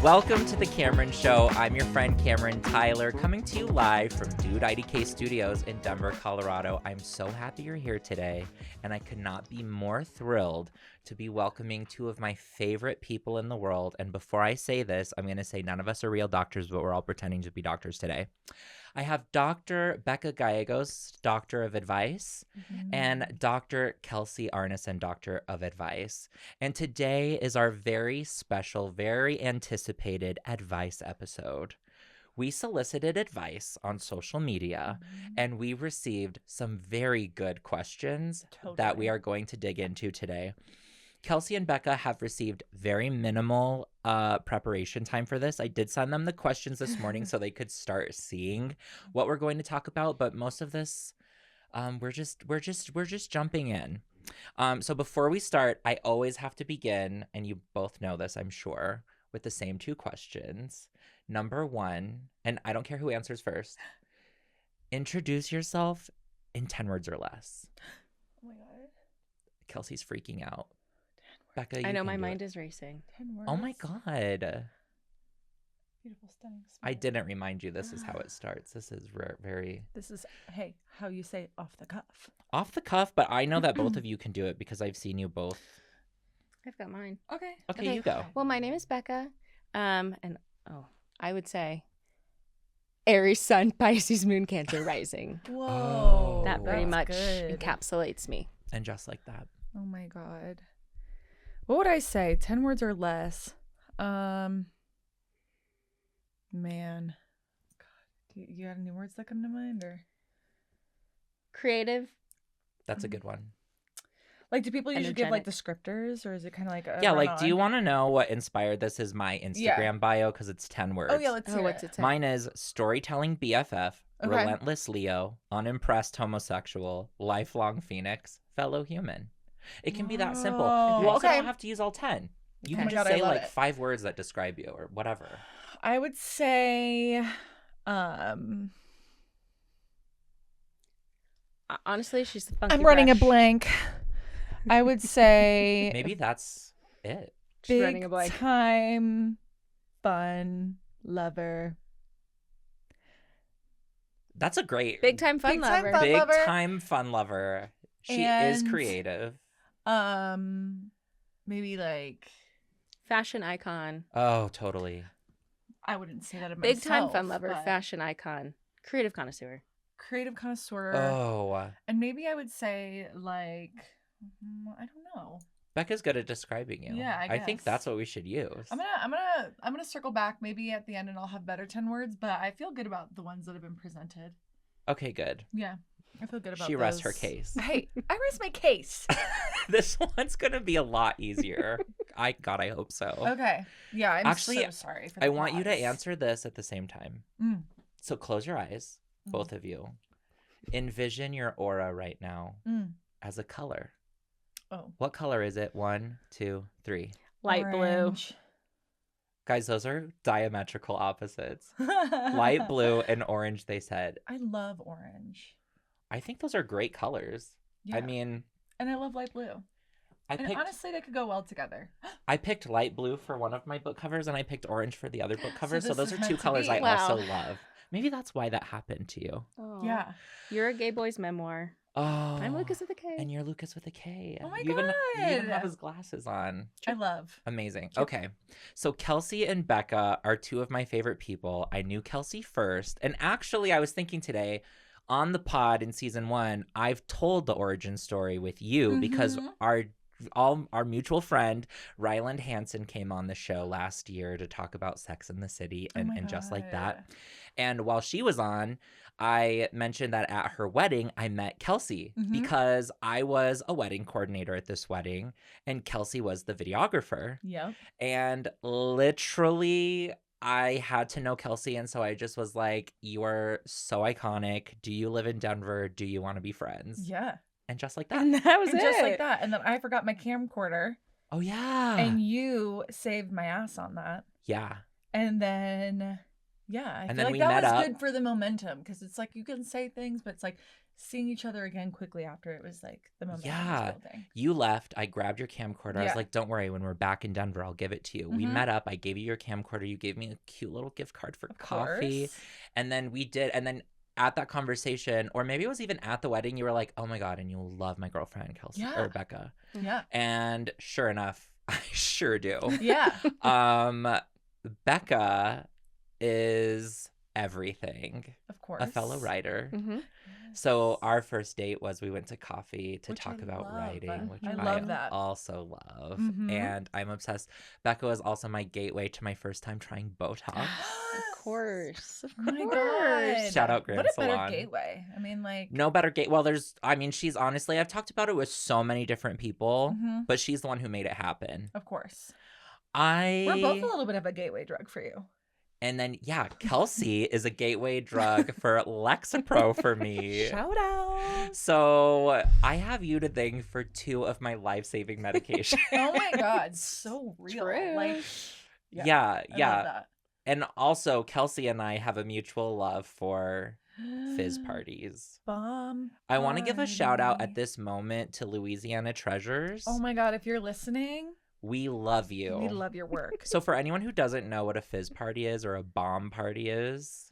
Welcome to The Cameron Show. I'm your friend Cameron Tyler, coming to you live from Dude IDK Studios in Denver, Colorado. I'm so happy you're here today, and I could not be more thrilled to be welcoming two of my favorite people in the world. And before I say this, I'm going to say none of us are real doctors, but we're all pretending to be doctors today. I have Dr. Bekah Gallegos, Doctor of Advice, and Dr. Kelsey Arneson, Doctor of Advice. And today is our very special, very anticipated advice episode. We solicited advice on social media, and we received some very good questions that we are going to dig into today. Kelsey and Bekah have received very minimal preparation time for this. I did send them the questions this morning so they could start seeing what we're going to talk about, but most of this we're just jumping in. So before we start, I always have to begin, and you both know this, I'm sure, with the same two questions. Number one, and I don't care who answers first. Introduce yourself in 10 words or less. Oh my god. Kelsey's freaking out. Bekah, I know my mind is racing. 10 words. Oh my god. Beautiful, stunning. I didn't remind you this is how it starts. This is very This is, hey, how you say off the cuff. off the cuff, but I know that both of you can do it because I've seen you both. I've got mine. Okay. Okay, you go. Well, my name is Bekah. I would say Aries, Sun, Pisces, Moon, Cancer, Rising. Whoa. That pretty that's much good. encapsulates me. And just like that. Oh my god. What would I say? 10 words or less? Man. God. Do you got any words that come to mind, or? Creative. That's a good one. Like, do people usually give like Energetic. descriptors, or is it kind of like a Yeah, run like, do you on? want to know what inspired this? Is my Instagram bio because it's 10 words. Oh yeah, let's hear What's it. it say? Mine is storytelling BFF, Okay. relentless Leo, unimpressed homosexual, lifelong Phoenix, fellow human. It can be that simple. Whoa. You also Okay. don't have to use all 10. You Okay. can Oh my just God, I say love like it. 5 words that describe you or whatever. I would say, Honestly, she's the funky I'm running a brush. blank. I would say Maybe that's it. She's running a big blank. time fun lover. That's a great Big time fun Big time lover. fun big lover. time fun lover. She is And- creative. Maybe like, Fashion icon. Oh, totally. I wouldn't say that of Big time myself, fun lover. but Fashion icon. Creative connoisseur. creative connoisseur. Oh, And maybe I would say like, I don't know. Bekah's good at describing you. Yeah, I think guess. that's what we should use. I'm gonna circle back maybe at the end, and I'll have better 10 words. But I feel good about the ones that have been presented. Okay, good. Yeah, I feel good about. She rests her those. case. Hey, I rest my case. This one's gonna be a lot easier. I hope so. Okay. Yeah, I'm Actually, so sorry for the I want you to pause. answer this at the same time. Mm. So close your eyes, both of you. Envision your aura right now Mm. as a color. Oh. What color is it? 1, 2, 3. Light Orange. Guys, those are diametrical opposites. blue. Light blue and orange, they said. I love orange. I think those are great colors. Yeah. I mean, and I love light blue. And honestly, they could go well together. I picked light blue for one of my book covers, and I picked orange for the other book cover. So this those is are meant two to colors be. I Wow. also love. Maybe that's why that happened to you. Oh. Yeah. You're a gay boy's memoir. Oh, I'm Lucas with a K. And you're Lucas with a K. Oh my you even have God. his glasses on. I love. Amazing. Okay. So Kelsey and Bekah are two of my favorite people. I knew Kelsey first. And actually, I was thinking today on the pod in season 1, I've told the origin story with you because our mutual friend, Ryland Hansen, came on the show last year to talk about Sex in the City and, my just like God. that. And while she was on, I mentioned that at her wedding, I met Kelsey because I was a wedding coordinator at this wedding and Kelsey was the videographer. Yep. And literally, I had to know Kelsey. And so I just was like, you are so iconic. Do you live in Denver? Do you want to be friends? Yeah. And just like that. And that was And it. just like that. And then I forgot my camcorder, Oh, yeah. and you saved my ass on that. yeah. And then, yeah, I And feel then like we that met was up. good for the momentum, because it's like you can say things, but it's like seeing each other again quickly after it was like the momentum Yeah. was building. You left. I grabbed your camcorder. I was Yeah. like, don't worry. When we're back in Denver, I'll give it to you. We Mhm. met up. I gave you your camcorder. You gave me a cute little gift card for Of coffee. course. And then we did. And then at that conversation, or maybe it was even at the wedding, you were like, oh my God, and you'll love my girlfriend, Kelsey Yeah. or Bekah. Yeah. And sure enough, I sure do. Yeah. Bekah is everything. Of course. A fellow writer. Mm-hmm. So our first date was we went to coffee to Which talk I about love. writing, which I I love that. also love. Mhm. And I'm obsessed. Bekah was also my gateway to my first time trying Botox. Of course. Of Oh my course. God. Shout out Grand What a Salon. better gateway. I mean, like. No better gate. Well, she's honestly, I've talked about it with so many different people, Mhm. but she's the one who made it happen. Of course. We're We're both a little bit of a gateway drug for you. And then, yeah, Kelsey is a gateway drug for Lexapro for me. Shout out. So I have you to thank for 2 of my life-saving medications. Oh my God. So real. True. Like, Yeah. I love that. And also, Kelsey and I have a mutual love for fizz parties. Bomb. I want to give a shout out party. at this moment to Louisiana Treasures. Oh my God. If you're listening, We love you. we love your work. So for anyone who doesn't know what a fizz party is or a bomb party is,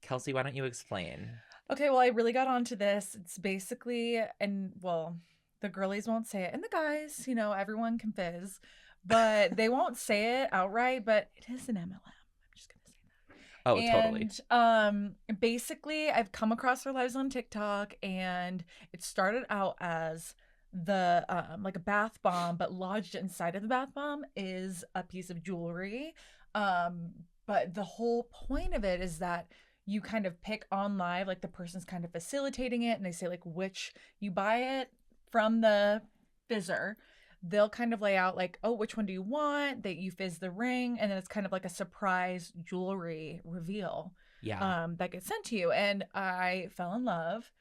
Kelsey, why don't you explain? Okay, well, I really got onto this. It's basically, and well, the girlies won't say it, and the guys, everyone can fizz, but they won't say it outright, but it is an MLM. I'm just gonna say that. Oh, totally. And basically, I've come across their lives on TikTok, and it started out as the like a bath bomb, but lodged inside of the bath bomb is a piece of jewelry. But the whole point of it is that you kind of pick on live, like the person's kind of facilitating it, and they say like which you buy it from the fizzer. They'll kind of lay out like, oh, which one do you want? That you fizz the ring, and then it's kind of like a surprise jewelry reveal Yeah. that gets sent to you. And I fell in love.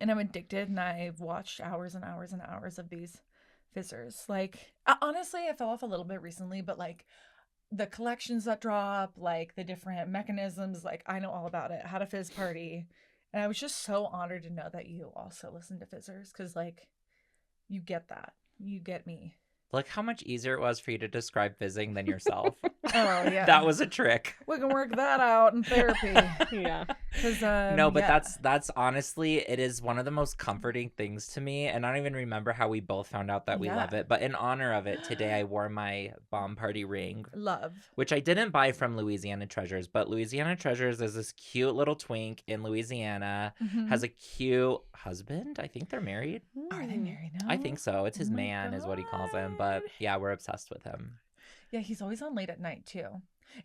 And I'm addicted, and I've watched hours and hours and hours of these fizzers. Like, honestly, I fell off a little bit recently, but like the collections that drop, like the different mechanisms, like I know all about it. How to fizz party. And I was just so honored to know that you also listen to fizzers, because like you get that. You get me. Look how much easier it was for you to describe fizzing than yourself. Oh, yeah. That was a trick. We can work that out in therapy. Yeah. No, but yeah. that's honestly, it is one of the most comforting things to me. And I don't even remember how we both found out that we Yeah. love it. But in honor of it, today I wore my bomb party ring, Love. which I didn't buy from Louisiana Treasures. But Louisiana Treasures is this cute little twink in Louisiana, Mhm. has a cute husband. I think they're married. Are they married now? I think so. It's his Oh my man is what he calls him. But God. yeah, we're obsessed with him. Yeah, he's always on late at night too.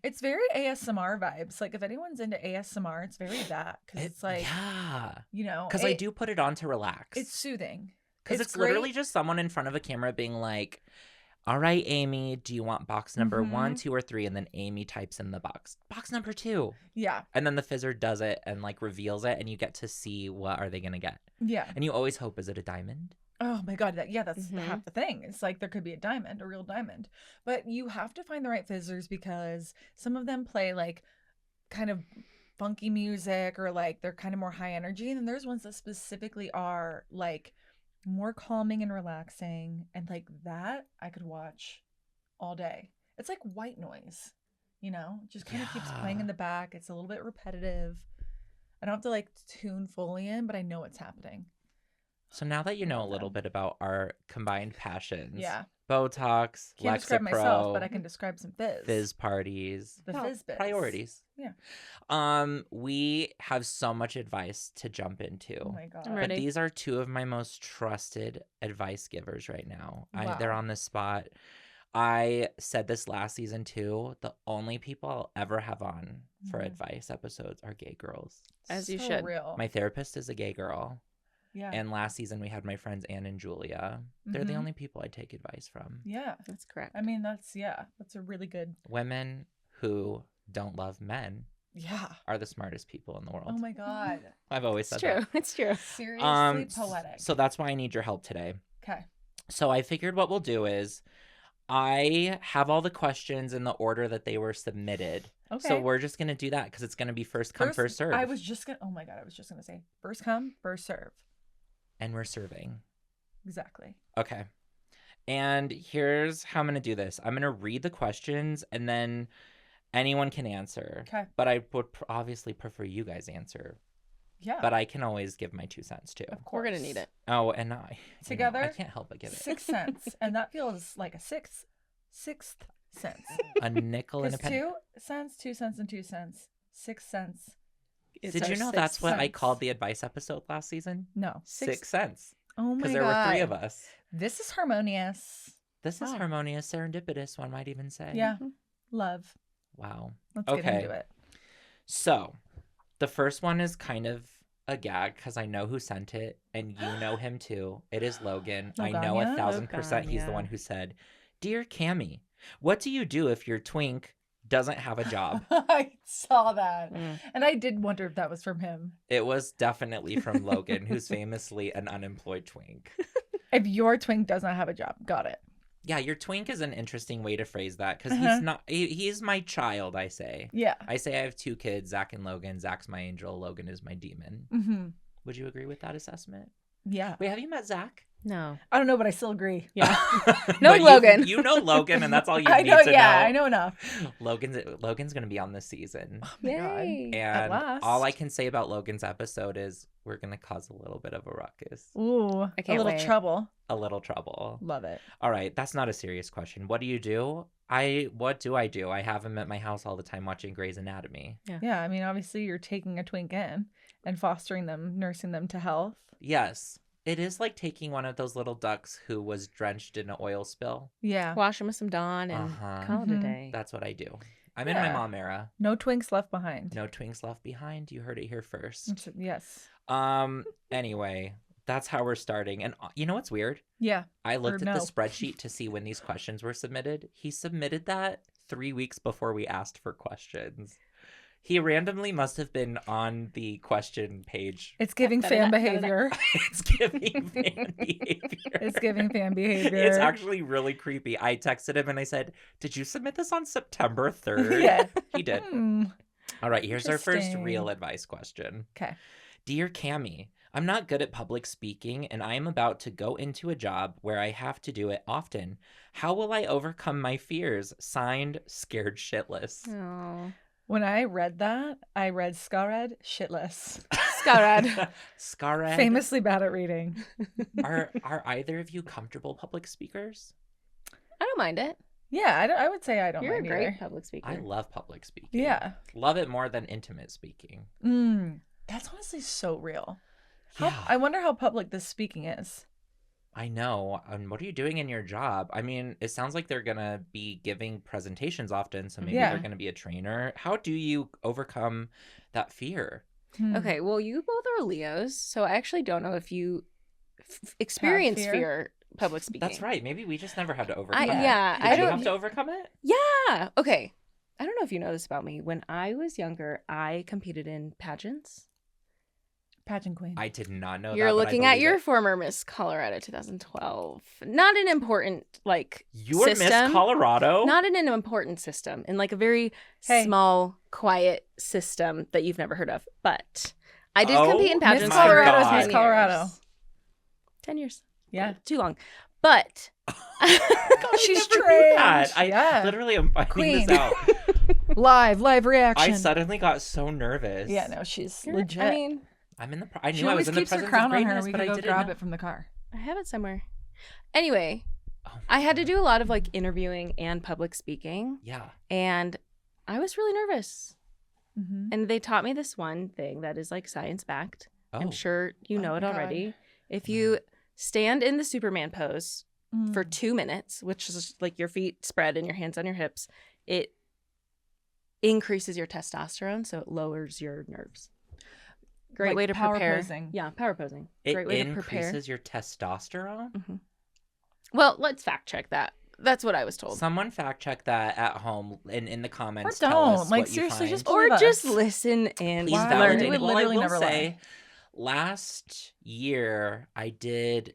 It's very ASMR vibes. Like if anyone's into ASMR, it's very that, because it's like, yeah. you know, Because I do put it on to relax. It's soothing. Because it's great. literally just someone in front of a camera being like, all right, Amy, do you want box number 1, 2, or 3? And then Amy types in the box number 2. Yeah, And then the fizzer does it and like reveals it, and you get to see what are they going to get. yeah. And you always hope, is it a diamond? Oh my God, that's Mhm. half the thing. It's like there could be a diamond, a real diamond. But you have to find the right fizzers, because some of them play like kind of funky music, or like they're kind of more high energy. And then there's ones that specifically are like more calming and relaxing. And like that I could watch all day. It's like white noise, just kind of keeps playing in the back. It's a little bit repetitive. I don't have to like tune fully in, but I know what's happening. So now that you know a love little them. bit about our combined passions, Yeah. Botox, Can't describe myself, Lexapro, but I can describe some fizz. fizz parties, The well, fizz bits. priorities. Yeah. We have so much advice to jump into. Oh my God. I'm But ready. these are 2 of my most trusted advice givers right now. They're Wow. on the spot. I said this last season too. The only people I'll ever have on for Mhm. advice episodes are gay girls. As you So should. Real. My therapist is a gay girl. yeah. And last season we had my friends Anne and Julia. They're the Mhm. only people I take advice from. Yeah. That's correct. I mean, that's a really good. Women who don't love men Yeah. are the smartest people in the world. Oh my God. I've always it's said true. It's true. Seriously that. poetic. So that's why I need your help today. Okay. So I figured what we'll do is I have all the questions in the order that they were submitted. Okay. So we're just going to do that because it's going to be first come, first serve. I was just going to say first come, first serve. And we're serving. Exactly. Okay. And here's how I'm going to do this. I'm going to read the questions and then anyone can answer. Okay. But I would obviously prefer you guys answer. Yeah. But I can always give my 2 cents too. Of course. We're going to need it. Oh, and I Together? I can't help but give it. 6 cents. And that feels like a sixth cents. A nickel and a penny. 2 cents, 2 cents, and 2 cents. 6 cents. Did you know that's what I called the advice episode last season? No. 6 cents. Oh my god. Because there were 3 of us. This is harmonious. This is harmonious, serendipitous, one might even say. Yeah. Love. Wow. Let's get into it. So, the first one is kind of a gag because I know who sent it, and you know him too. It is Logan. I know 1,000% he's the one who said, "Dear Cammie, what do you do if your twink doesn't have a job?" I saw that. And I did wonder if that was from him. It was definitely from Logan, who's famously an unemployed twink. If your twink does not have a job. Got it. Yeah, your twink is an interesting way to phrase that because he's not, he's my child, I say. Yeah. I say I have 2 kids, Zach and Logan. Zach's my angel, Logan is my demon. Mm-hmm. Would you agree with that assessment? Yeah. Wait, have you met Zach? No. I don't know, but I still agree. Yeah. No, Logan. You know Logan, and that's all you I need know, to know. yeah, I know enough. Logan's going to be on this season. Oh my God. Yay. And last. all I can say about Logan's episode is we're going to cause a little bit of a ruckus. Ooh, I a can't little wait. trouble. A little trouble. Love it. All right, that's not a serious question. What do you do? What do? I have him at my house all the time watching Grey's Anatomy. Yeah, I mean, obviously you're taking a twink in and fostering them, nursing them to health. Yes. It is like taking one of those little ducks who was drenched in an oil spill. Yeah. Wash them with some Dawn and call it a day. That's what I do. I'm in my mom era. No twinks left behind. No twinks left behind. You heard it here first. Yes. Anyway, that's how we're starting. And you know what's weird? Yeah. I looked at the spreadsheet to see when these questions were submitted. He submitted that 3 weeks before we asked for questions. He randomly must have been on the question page. It's giving fan behavior. It's giving fan behavior. It's giving fan behavior. It's actually really creepy. I texted him and I said, "Did you submit this on September 3rd? Yeah. He did. All right, here's our first real advice question. Okay. Dear Cammie, I'm not good at public speaking and I am about to go into a job where I have to do it often. How will I overcome my fears? Signed, Scared Shitless." Oh. When I read that, I read Scarred Shitless. Scarred. Famously bad at reading. Are either of you comfortable public speakers? I don't mind it. Yeah, I would say I don't You're mind a great either. public speaker. I love public speaking. Yeah. Love it more than intimate speaking. That's honestly so real. Yeah. I wonder how public this speaking is. I know. What are you doing in your job? I mean, it sounds like they're going to be giving presentations often, so maybe they're going to be a trainer. How do you overcome that fear? Okay, well, you both are Leos, so I actually don't know if you experience fear public speaking. That's right. Maybe we just never had to overcome it. Yeah. Did you have to overcome it? Yeah. Okay. I don't know if you know this about me. When I was younger, I competed in pageants. Pageant queen. I did not know that. You're looking at your it. former Miss Colorado 2012. Not an important You were system. Miss Colorado? Not in an important system. In like a very small, quiet system that you've never heard of. But I did compete in pageants. Miss Colorado is God. Miss Colorado. 10 years. Yeah. Too long. But she's trained. trained. I literally am finding this out. Live reaction. I suddenly got so nervous. Yeah, no, she's legit. I mean, I she knew I always was in the keeps her presence crown of on her. greatness, We but can I go didn't grab know. it from the car. I have it somewhere. Anyway, Oh my I had to God. do a lot of like interviewing and public speaking. Yeah. And I was really nervous. Mm-hmm. And they taught me this one thing that is like science backed. I'm Oh. sure you know it my God. already. If you stand in the Superman pose for 2 minutes, which is like your feet spread and your hands on your hips, it increases your testosterone, so it lowers your nerves. Great Like way to power prepare. posing. Yeah, power posing. It Great way to prepare. increases your testosterone? Mm-hmm. Well, let's fact check that. That's what I was told. Someone fact check that at home and in the comments. Or Tell don't. us Like, what you seriously, find. just Or believe just us. listen and Please Wow. validate We it. would Well, I literally will never say, lie. last year I did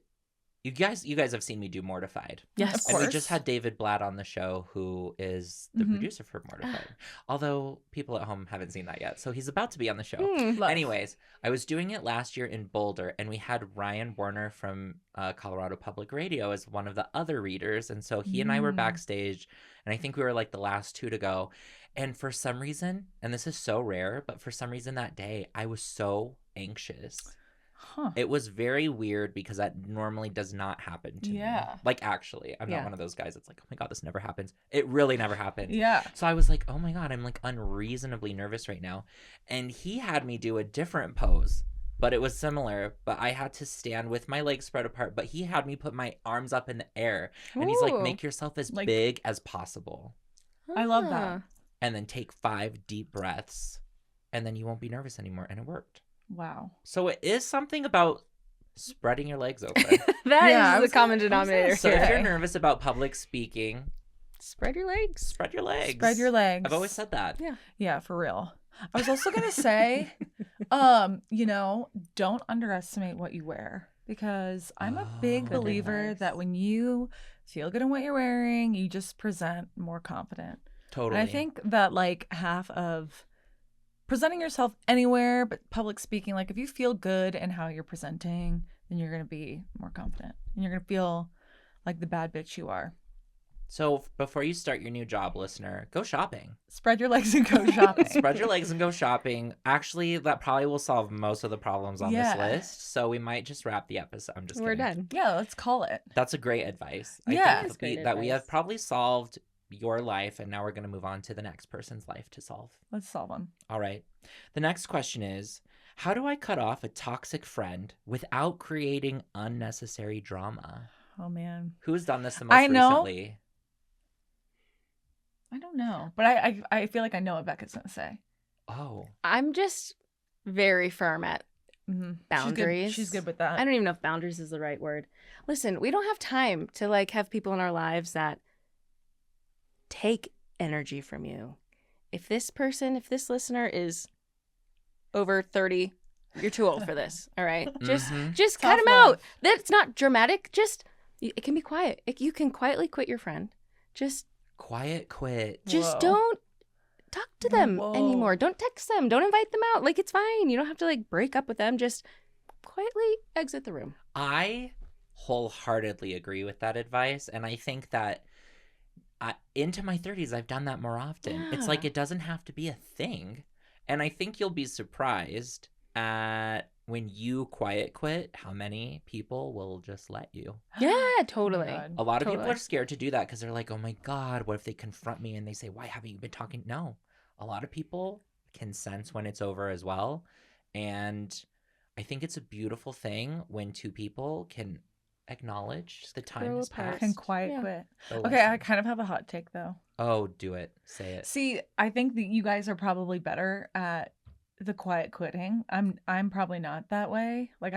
You guys have seen me do Mortified. Yes. Of And we course. just had David Blatt on the show, who is the producer for Mortified. Although people at home haven't seen that yet. So he's about to be on the show. Love. Anyways, I was doing it last year in Boulder, and we had Ryan Warner from Colorado Public Radio as one of the other readers. And so he and I were backstage, and I think we were like the last two to go. And for some reason, and this is so rare, but for some reason that day, I was so anxious. Huh. It was very weird because that normally does not happen to me. Like, actually, I'm not one of those guys that's like, oh my God, this never happens. It really never happened. Yeah. So I was like, oh my God, I'm like unreasonably nervous right now. And he had me do a different pose, but it was similar. But I had to stand with my legs spread apart, but he had me put my arms up in the air. And he's like, Ooh. make yourself as Like- big as possible. I love that. And then take 5 deep breaths. And then you won't be nervous anymore. And it worked. Wow. So it is something about spreading your legs open. That Yeah, I is was the common gonna- I was gonna denominator. So if Okay. you're nervous about public speaking, Spread your legs. spread your legs. Spread your legs. I've always said that. Yeah. Yeah, for real. I was also gonna say, don't underestimate what you wear, because I'm a big Good believer advice. that when you feel good in what you're wearing, you just present more confident. Totally. And I think that like half of presenting yourself anywhere but public speaking, like if you feel good in how you're presenting, then you're gonna be more confident and you're gonna feel like the bad bitch you are. So before you start your new job, listener, go shopping. Spread your legs and go shopping. Spread your legs and go shopping. Actually, that probably will solve most of the problems on this Yeah. list. So we might just wrap the episode. I'm just We're kidding. done. Yeah, let's call it. That's a great advice. I Yeah. think That's great that we have advice. probably solved your life, and now we're going to move on to the next person's life to solve. Let's solve them. All right. The next question is, how do I cut off a toxic friend without creating unnecessary drama? Oh man. Who's done this the most I know. recently? I don't know, but I feel like I know what Becca's gonna say. Oh. I'm just very firm at Mm-hmm. boundaries. She's good with that. I don't even know if boundaries is the right word. Listen, we don't have time to like have people in our lives that take energy from you. If this listener is over 30, you're too old for this. All right. Just Tough cut them love. out. That's not dramatic. Just it can be quiet. You can quietly quit your friend. Just Quiet quit. Whoa. don't talk to them Whoa. anymore. Don't text them. Don't invite them out. Like, it's fine. You don't have to like break up with them. Just quietly exit the room. I wholeheartedly agree with that advice. And I think that into my 30s, I've done that more often. It's like Yeah. it doesn't have to be a thing. And I think you'll be surprised at when you quiet quit, how many people will just let you. Yeah, totally. God. A lot of people Totally. are scared to do that because they're like, oh my God, what if they confront me and they say, why haven't you been talking? No, a lot of people can sense when it's over as well. And I think it's a beautiful thing when two people can acknowledge the time Grow has apart. passed. Can quiet Yeah. quit. The Okay, I lesson. kind of have a hot take though. Oh, do it. Say it. See, I think that you guys are probably better at the quiet quitting. I'm probably not that way. Like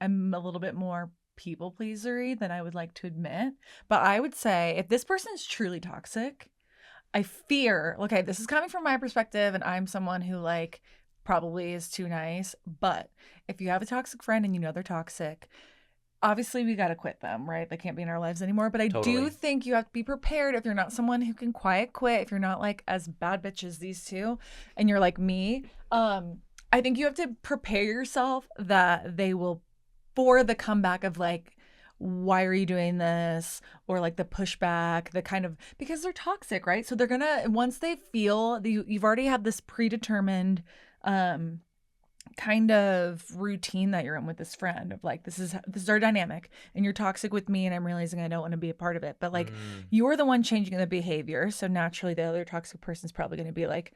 I'm a little bit more people pleasery than I would like to admit. But I would say if this person is truly toxic, I fear, okay, this is coming from my perspective and I'm someone who like probably is too nice, but if you have a toxic friend and you know they're toxic, obviously we got to quit them, right? They can't be in our lives anymore. But I Totally. do think you have to be prepared if you're not someone who can quiet quit, if you're not like as bad bitch as these two and you're like me, I think you have to prepare yourself that they will, for the comeback of like, why are you doing this? Or like the pushback, the kind of, because they're toxic, right? So they're gonna, once they feel that you've already had this predetermined kind of routine that you're in with this friend of like, this is our dynamic and you're toxic with me and I'm realizing I don't want to be a part of it. But like you're the one changing the behavior. So naturally the other toxic person's probably going to be like,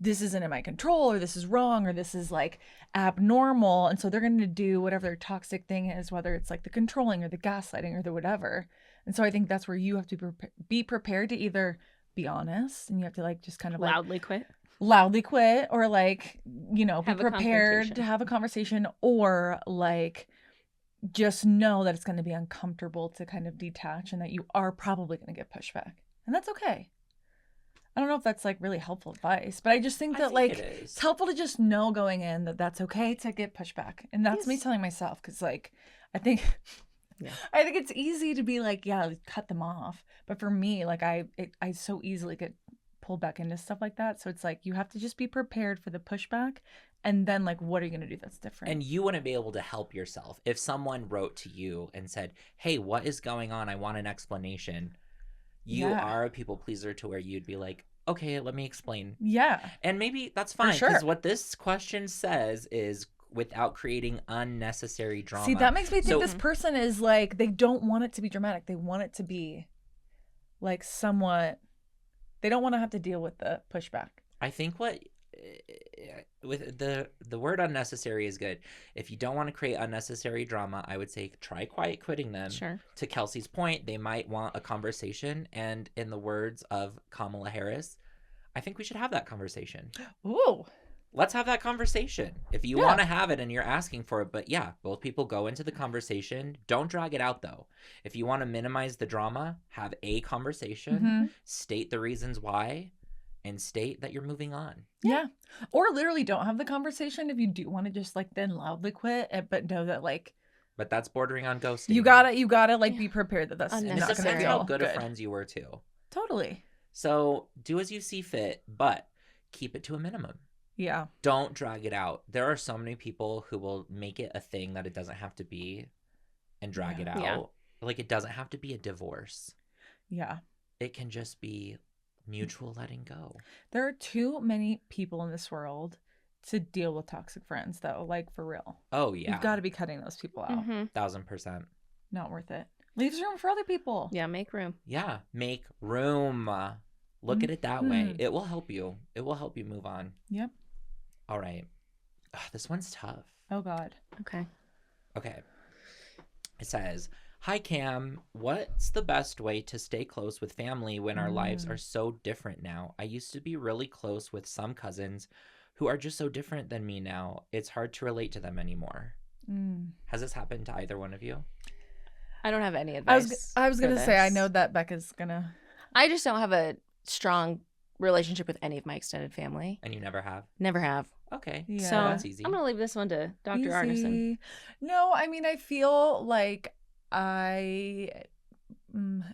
this isn't in my control, or this is wrong, or this is like abnormal. And so they're going to do whatever their toxic thing is, whether it's like the controlling or the gaslighting or the whatever. And so I think that's where you have to be prepared to either be honest and you have to like just kind of like loudly quit or like, you know, be Have a prepared confrontation. to have a conversation, or like just know that it's going to be uncomfortable to kind of detach and that you are probably going to get pushback. And that's okay. I don't know if that's like really helpful advice, but I just think that like it is. it's helpful to just know going in that that's okay to get pushback. And that's me Yes. telling myself, because like I think I think it's easy to be like, yeah, cut them off. But for me, like I so easily get pulled back into stuff like that. So it's like you have to just be prepared for the pushback. And then like, what are you going to do that's different? And you wouldn't be able to help yourself. If someone wrote to you and said, hey, what is going on? I want an explanation. You are a people pleaser to where you'd be like, okay, let me explain. Yeah. And maybe that's fine. sure. Because what this question says is without creating unnecessary drama. See, that makes me think this person is like, they don't want it to be dramatic. They want it to be like somewhat, they don't want to have to deal with the pushback. I think what with the word unnecessary is good. If you don't want to create unnecessary drama, I would say try quiet quitting them. Sure. To Kelsey's point, they might want a conversation, and in the words of Kamala Harris, I think we should have that conversation. Ooh. Let's have that conversation. If you want to have it and you're asking for it, but yeah, both people go into the conversation. Don't drag it out though. If you want to minimize the drama, have a conversation, state the reasons why, and state that you're moving on. Yeah. Or literally don't have the conversation if you do want to just like then loudly quit, but know that like. But that's bordering on ghosting. You gotta like be prepared that that's not it going to depends feel how good of friends you were too. Totally. So do as you see fit, but keep it to a minimum. Yeah. Don't drag it out. There are so many people who will make it a thing that it doesn't have to be and drag it out. Yeah. Like it doesn't have to be a divorce. Yeah. It can just be mutual letting go. There are too many people in this world to deal with toxic friends though, like for real. Oh yeah. You've got to be cutting those people out. 1000%. Not worth it. Leaves room for other people. Yeah, make room. Yeah, make room. Look at it that way. It will help you. It will help you move on. Yep. All right. This one's tough. Oh God. Okay. It says, hi, Cam. What's the best way to stay close with family when our lives are so different now? I used to be really close with some cousins who are just so different than me now. It's hard to relate to them anymore. Has this happened to either one of you? I don't have any advice. I was going to say, I know that Bekah's going to. I just don't have a strong relationship with any of my extended family. And you never have? Never have. Okay. Yeah. So that's easy. I'm going to leave this one to Dr. Arneson. No, I mean, I feel like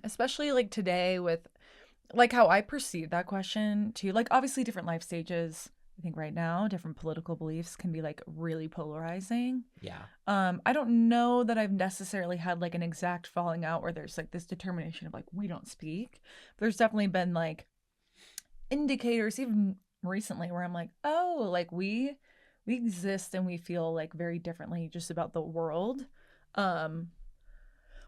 especially like today with like how I perceive that question too, like obviously different life stages. I think right now, different political beliefs can be like really polarizing. Yeah. I don't know that I've necessarily had like an exact falling out where there's like this determination of like, we don't speak. But there's definitely been like indicators even recently where I'm like, oh, like we exist and we feel like very differently just about the world.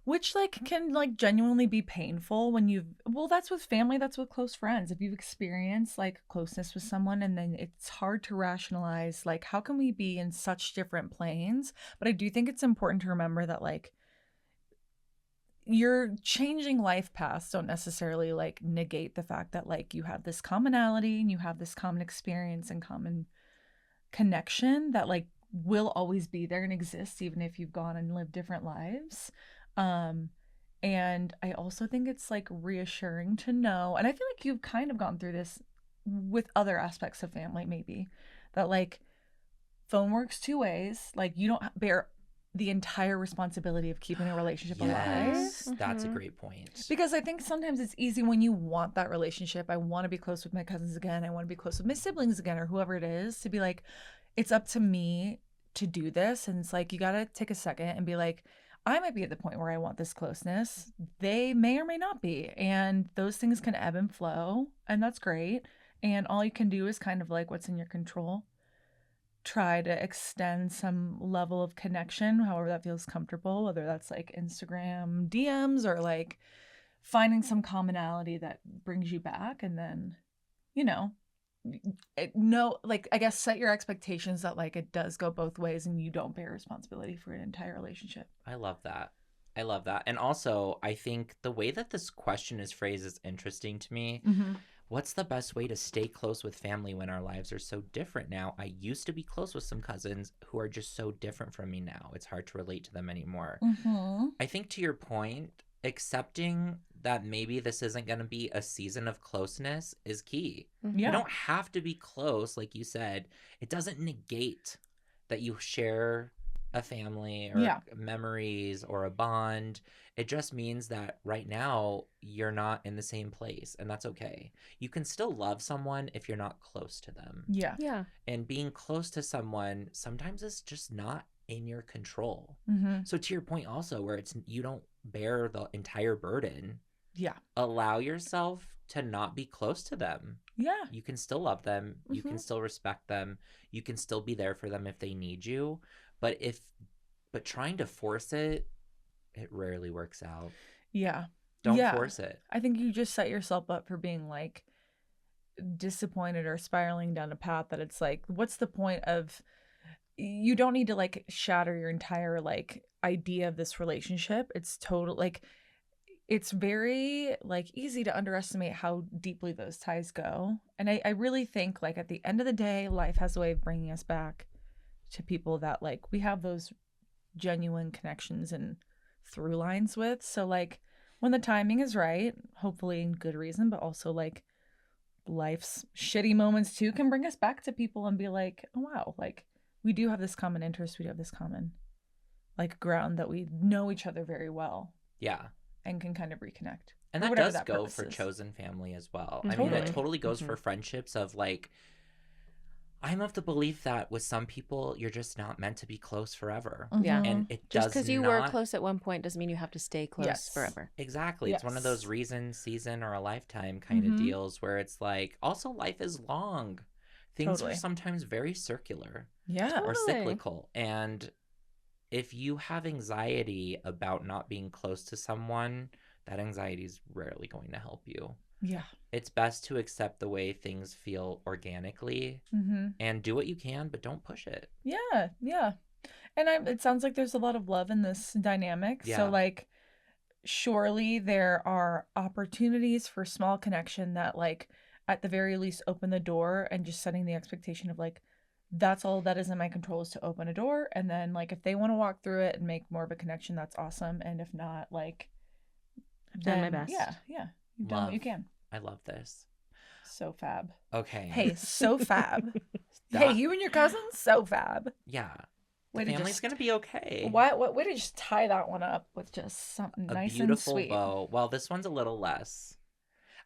Which like can like genuinely be painful when that's with family, that's with close friends. If you've experienced like closeness with someone and then it's hard to rationalize like how can we be in such different planes? But I do think it's important to remember that like your changing life paths don't necessarily like negate the fact that like you have this commonality and you have this common experience and common connection that like will always be there and exist even if you've gone and lived different lives. And I also think it's like reassuring to know, and I feel like you've kind of gone through this with other aspects of family, maybe that like phone works two ways. Like you don't bear the entire responsibility of keeping a relationship alive. That's a great point. Because I think sometimes it's easy when you want that relationship. I want to be close with my cousins again. I want to be close with my siblings again, or whoever it is, to be like, it's up to me to do this. And it's like, you got to take a second and be like, I might be at the point where I want this closeness. They may or may not be. And those things can ebb and flow. And that's great. And all you can do is kind of like what's in your control. Try to extend some level of connection, however that feels comfortable, whether that's like Instagram DMs or like finding some commonality that brings you back. And then, like, I guess set your expectations that like it does go both ways and you don't bear responsibility for an entire relationship. I love that. And also, I think the way that this question is phrased is interesting to me. What's the best way to stay close with family when our lives are so different now? I used to be close with some cousins who are just so different from me now. It's hard to relate to them anymore. I think to your point, accepting that maybe this isn't going to be a season of closeness is key. You don't have to be close, like you said. It doesn't negate that you share a family or memories or a bond. It just means that right now you're not in the same place, and that's okay. You can still love someone if you're not close to them. Yeah. Yeah. And being close to someone sometimes is just not in your control. Mm-hmm. So to your point also, where it's you don't bear the entire burden, Yeah. allow yourself to not be close to them. Yeah. You can still love them. You can still respect them. You can still be there for them if they need you. But trying to force it rarely works out. Yeah. Don't force it. I think you just set yourself up for being like disappointed or spiraling down a path that it's like, what's the point of, you don't need to like shatter your entire like idea of this relationship. It's total like, it's very like easy to underestimate how deeply those ties go. And I really think like at the end of the day, life has a way of bringing us back to people that like we have those genuine connections and through lines with. So like when the timing is right, hopefully in good reason, but also like life's shitty moments too can bring us back to people and be like, oh wow, like we do have this common interest, we do have this common like ground that we know each other very well. Yeah. And can kind of reconnect. And that does go for chosen family as well. I mean, it totally goes for friendships of like, I'm of the belief that with some people, you're just not meant to be close forever. Yeah. And it just does because you not... were close at one point doesn't mean you have to stay close forever. Exactly. It's one of those reason, season, or a lifetime kind of deals where it's like, also life is long. Things are sometimes very circular. Yeah. Or cyclical. And if you have anxiety about not being close to someone, that anxiety is rarely going to help you. Yeah. It's best to accept the way things feel organically and do what you can, but don't push it. Yeah. Yeah. And it sounds like there's a lot of love in this dynamic. Yeah. So like, surely there are opportunities for small connection that like at the very least open the door, and just setting the expectation of like, that's all that is in my control is to open a door. And then like, if they want to walk through it and make more of a connection, that's awesome. And if not, like, I've done my best. Yeah. Yeah. You've done what you can. I love this. So fab. Okay. Hey, so fab. Hey, you and your cousins, so fab. Yeah. The family's going to be okay. What way to just tie that one up with just something nice and sweet. A beautiful bow. Well, this one's a little less.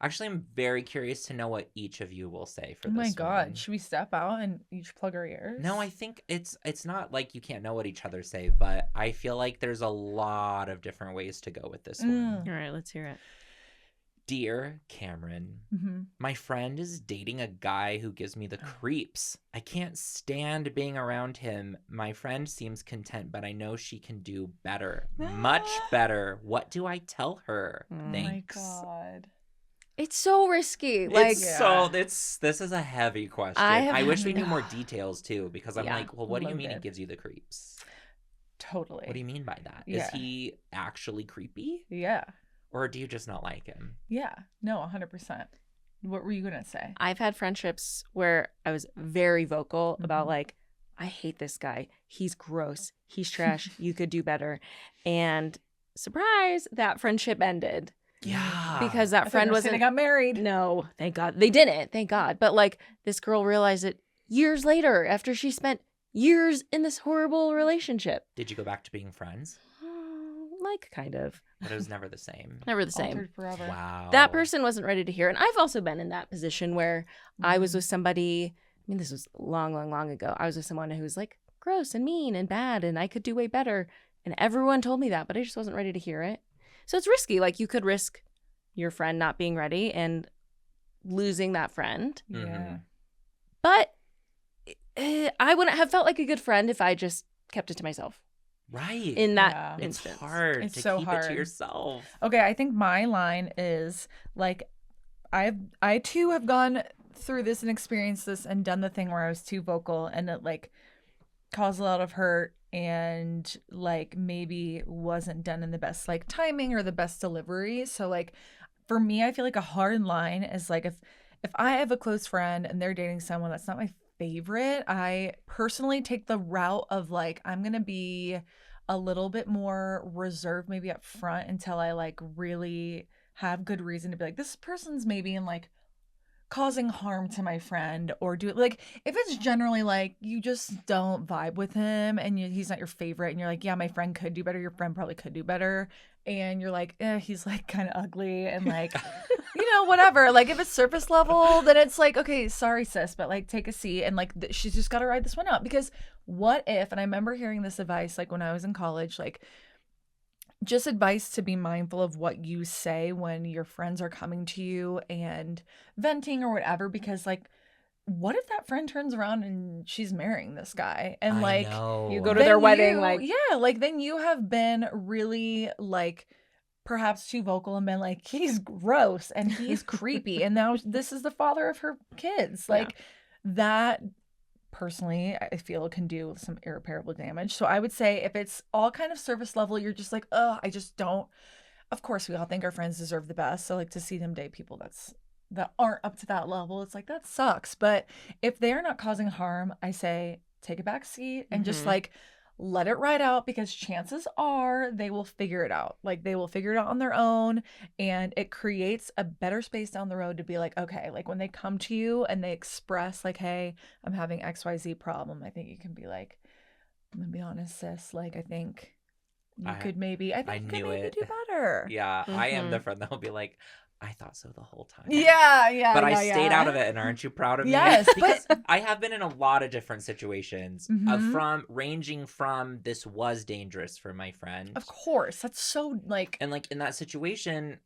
Actually, I'm very curious to know what each of you will say for this one. Oh my God. Should we step out and each plug our ears? No, I think it's not like you can't know what each other say, but I feel like there's a lot of different ways to go with this one. All right, let's hear it. Dear Cameron, my friend is dating a guy who gives me the creeps. I can't stand being around him. My friend seems content, but I know she can do better. Much better. What do I tell her? Thanks. Oh my God. It's so risky. Like, this is a heavy question. I wish we knew more details too, because I'm like, well, what do you mean he gives you the creeps? Totally. What do you mean by that? Is he actually creepy? Yeah. Or do you just not like him? Yeah. No, 100%. What were you going to say? I've had friendships where I was very vocal about like, I hate this guy. He's gross. He's trash. You could do better. And surprise, that friendship ended. Yeah. Because that friend wasn't. They got married. No, thank God. They didn't. Thank God. But like, this girl realized it years later after she spent years in this horrible relationship. Did you go back to being friends? Like, kind of. But it was never the same. Never the same. Altered forever. Wow. That person wasn't ready to hear it. And I've also been in that position where I was with somebody. I mean, this was long ago. I was with someone who was like gross and mean and bad, and I could do way better. And everyone told me that, but I just wasn't ready to hear it. So it's risky. Like, you could risk your friend not being ready and losing that friend. Yeah. But I wouldn't have felt like a good friend if I just kept it to myself. Right. In that instance. It's hard to keep it to yourself. Okay, I think my line is like, I too have gone through this and experienced this and done the thing where I was too vocal, and it like caused a lot of hurt, and like maybe wasn't done in the best like timing or the best delivery. So like for me, I feel like a hard line is like if I have a close friend and they're dating someone that's not my favorite, I personally take the route of like, I'm gonna be a little bit more reserved maybe up front until I like really have good reason to be like, this person's maybe in like causing harm to my friend or do it like if it's generally like you just don't vibe with him and he's not your favorite and you're like, yeah, my friend could do better, your friend probably could do better, and you're like, he's like kind of ugly and like whatever, like if it's surface level, then it's like, okay, sorry sis, but like take a seat and like she's just got to ride this one out. Because what if, and I remember hearing this advice like when I was in college, like just advice to be mindful of what you say when your friends are coming to you and venting or whatever, because like what if that friend turns around and she's marrying this guy and I like know. You go to their wedding, then you have been really like perhaps too vocal and been like, he's gross and he's creepy and now this is the father of her kids, like that personally I feel can do some irreparable damage. So I would say if it's all kind of surface level, you're just like, I just don't, of course we all think our friends deserve the best, so like to see them date people that aren't up to that level, it's like that sucks. But if they're not causing harm, I say take a back seat and just like let it ride out, because chances are they will figure it out. Like they will figure it out on their own, and it creates a better space down the road to be like, okay, like when they come to you and they express like, hey, I'm having XYZ problem, I think you can be like, I'm gonna be honest, sis, like I think you could maybe do better. Yeah, I am the friend that will be like, I thought so the whole time. Yeah. But I stayed out of it, and aren't you proud of me? Yes, because I have been in a lot of different situations, ranging from this was dangerous for my friend. Of course, that's so like. And like in that situation,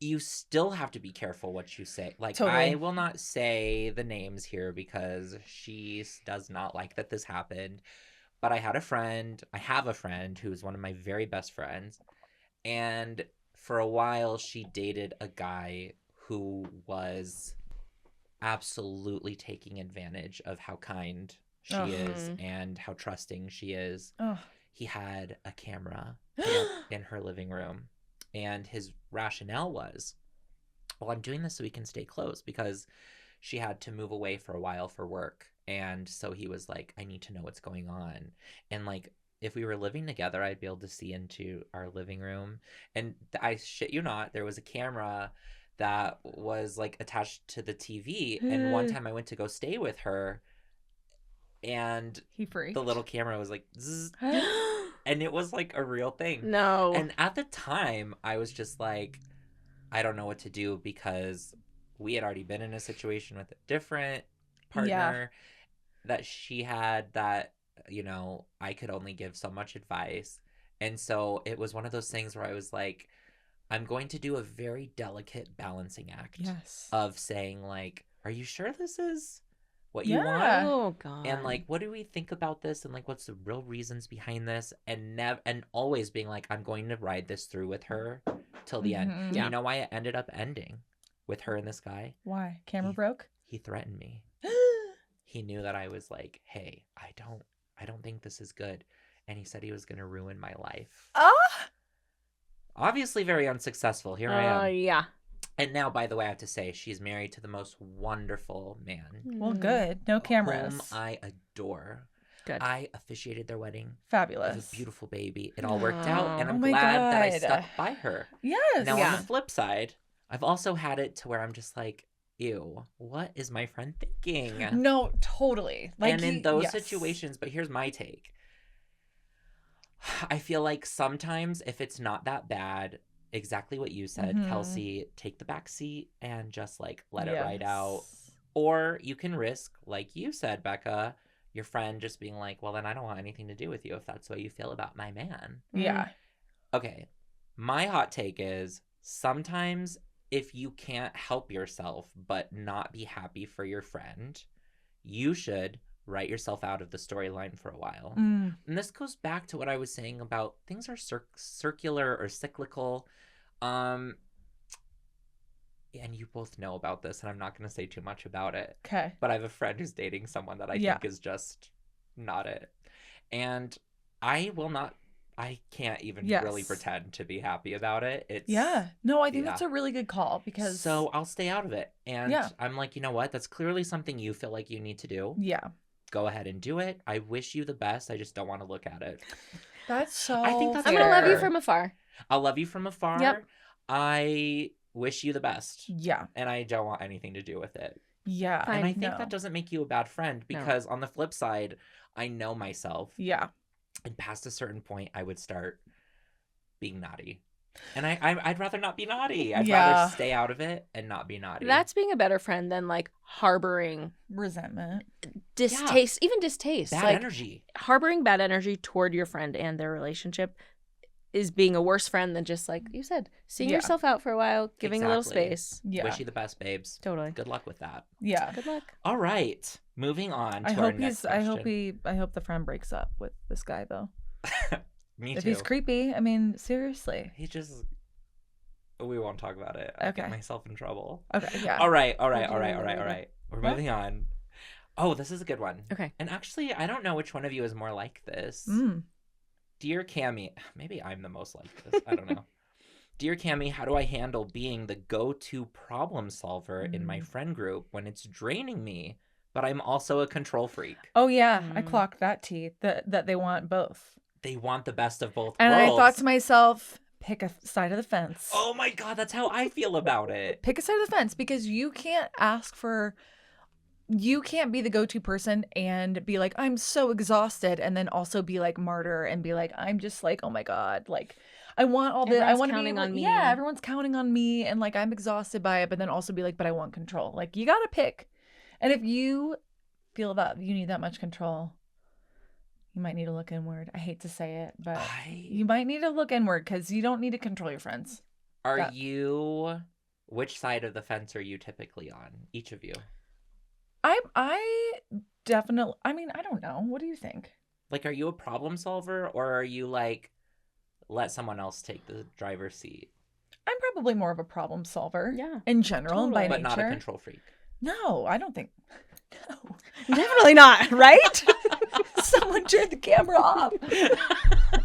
you still have to be careful what you say. Like totally. I will not say the names here because she does not like that this happened. But I have a friend who is one of my very best friends, and for a while, she dated a guy who was absolutely taking advantage of how kind she is and how trusting she is. He had a camera in her living room, and his rationale was, well, I'm doing this so we can stay close, because she had to move away for a while for work. And so he was like, I need to know what's going on. And like, if we were living together, I'd be able to see into our living room. And I shit you not, there was a camera that was like attached to the TV. And one time I went to go stay with her, and he freaked. The little camera was like, zzz, and it was like a real thing. No. And at the time, I was just like, I don't know what to do, because we had already been in a situation with a different partner that she had that, I could only give so much advice. And so it was one of those things where I was like, I'm going to do a very delicate balancing act of saying like, are you sure this is what you want? Oh God. And like, what do we think about this? And like, what's the real reasons behind this? And always being like, I'm going to ride this through with her till the end. You know why it ended up ending with her and this guy? Why? Camera broke? He threatened me. He knew that I was like, hey, I don't think this is good. And he said he was going to ruin my life. Obviously very unsuccessful. Here I am. Yeah. And now, by the way, I have to say, she's married to the most wonderful man. Well, good. No cameras. Whom I adore. Good. I officiated their wedding. Fabulous. It was a beautiful baby. It all worked out. And I'm glad that I stuck by her. Yes. Now, on the flip side, I've also had it to where I'm just like, ew, what is my friend thinking? No, totally. Like, and in those situations, but here's my take. I feel like sometimes if it's not that bad, exactly what you said, Kelsey, take the back seat and just like let it ride out. Or you can risk, like you said, Bekah, your friend just being like, well, then I don't want anything to do with you if that's what you feel about my man. Yeah. Okay. My hot take is sometimes if you can't help yourself but not be happy for your friend, you should write yourself out of the storyline for a while. And this goes back to what I was saying about things are circular or cyclical. And you both know about this, and I'm not going to say too much about it. Okay. But I have a friend who's dating someone that I think is just not it. And I can't even really pretend to be happy about it. No, I think that's a really good call, because so I'll stay out of it. And I'm like, you know what? That's clearly something you feel like you need to do. Yeah. Go ahead and do it. I wish you the best. I just don't want to look at it. That's so I think that's I'm going to love you from afar. I'll love you from afar. Yep. I wish you the best. Yeah. And I don't want anything to do with it. Yeah. And I think No. that doesn't make you a bad friend because on the flip side, I know myself. Yeah. And past a certain point, I would start being naughty. And I'd rather not be naughty. I'd rather stay out of it and not be naughty. That's being a better friend than like harboring resentment, distaste, even distaste. Bad like, energy. Harboring bad energy toward your friend and their relationship is being a worse friend than just like you said, seeing yourself out for a while, giving a little space. Yeah. Wish you the best, babes. Totally. Good luck with that. Yeah. Good luck. All right. Moving on to I our hope next question. I hope the friend breaks up with this guy though. Me If too. he's creepy, I mean, seriously. He just... We won't talk about it. I'll get myself in trouble. Okay, yeah. All right. We're moving on. Oh, this is a good one. Okay. And actually, I don't know which one of you is more like this. Dear Cammie, maybe I'm the most like this. I don't know. Dear Cammie, how do I handle being the go-to problem solver in my friend group when it's draining me, but I'm also a control freak? Oh yeah, I clocked that tea. That they want both. They want the best of both and worlds. I thought to myself, pick a side of the fence. Oh my God, that's how I feel about it. Pick a side of the fence because you can't be the go-to person and be like, I'm so exhausted, and then also be like martyr and be like, I'm just like, oh my God, like I want all the, I want to be on me. Yeah, everyone's counting on me, and like I'm exhausted by it, but then also be like, but I want control. Like you gotta pick, and if you feel that you need that much control, you might need to look inward. I hate to say it, but you might need to look inward because you don't need to control your friends. Which side of the fence are you typically on? Each of you? I definitely, I mean, I don't know. What do you think? Like, are you a problem solver or are you like, let someone else take the driver's seat? I'm probably more of a problem solver. Yeah. In general, by nature. But not a control freak. No, I don't think. No. Definitely not, right? Someone turned the camera off.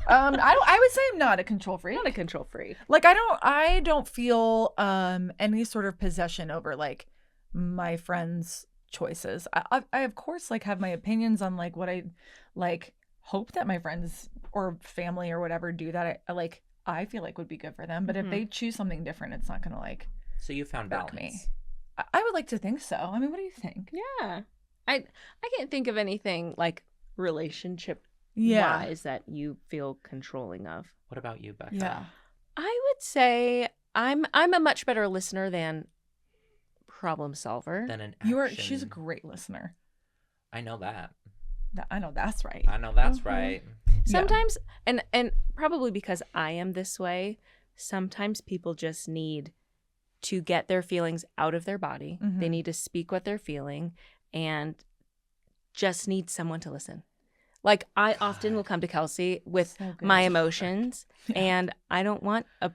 I would say I'm not a control freak. Not a control freak. Like I don't feel any sort of possession over like my friends' choices. I of course like have my opinions on like what I like hope that my friends or family or whatever do that I feel like would be good for them. But if they choose something different, it's not gonna like. So you found balance. Me. I would like to think so. I mean, what do you think? Yeah. I can't think of anything like relationship wise that you feel controlling of. What about you, Bekah? Yeah. I would say I'm a much better listener than problem solver. Than an action. She's a great listener. I know that. I know that's right. I know that's right. Sometimes and probably because I am this way, sometimes people just need to get their feelings out of their body. Mm-hmm. They need to speak what they're feeling and just need someone to listen. Like I often will come to Kelsey with my emotions and I don't want a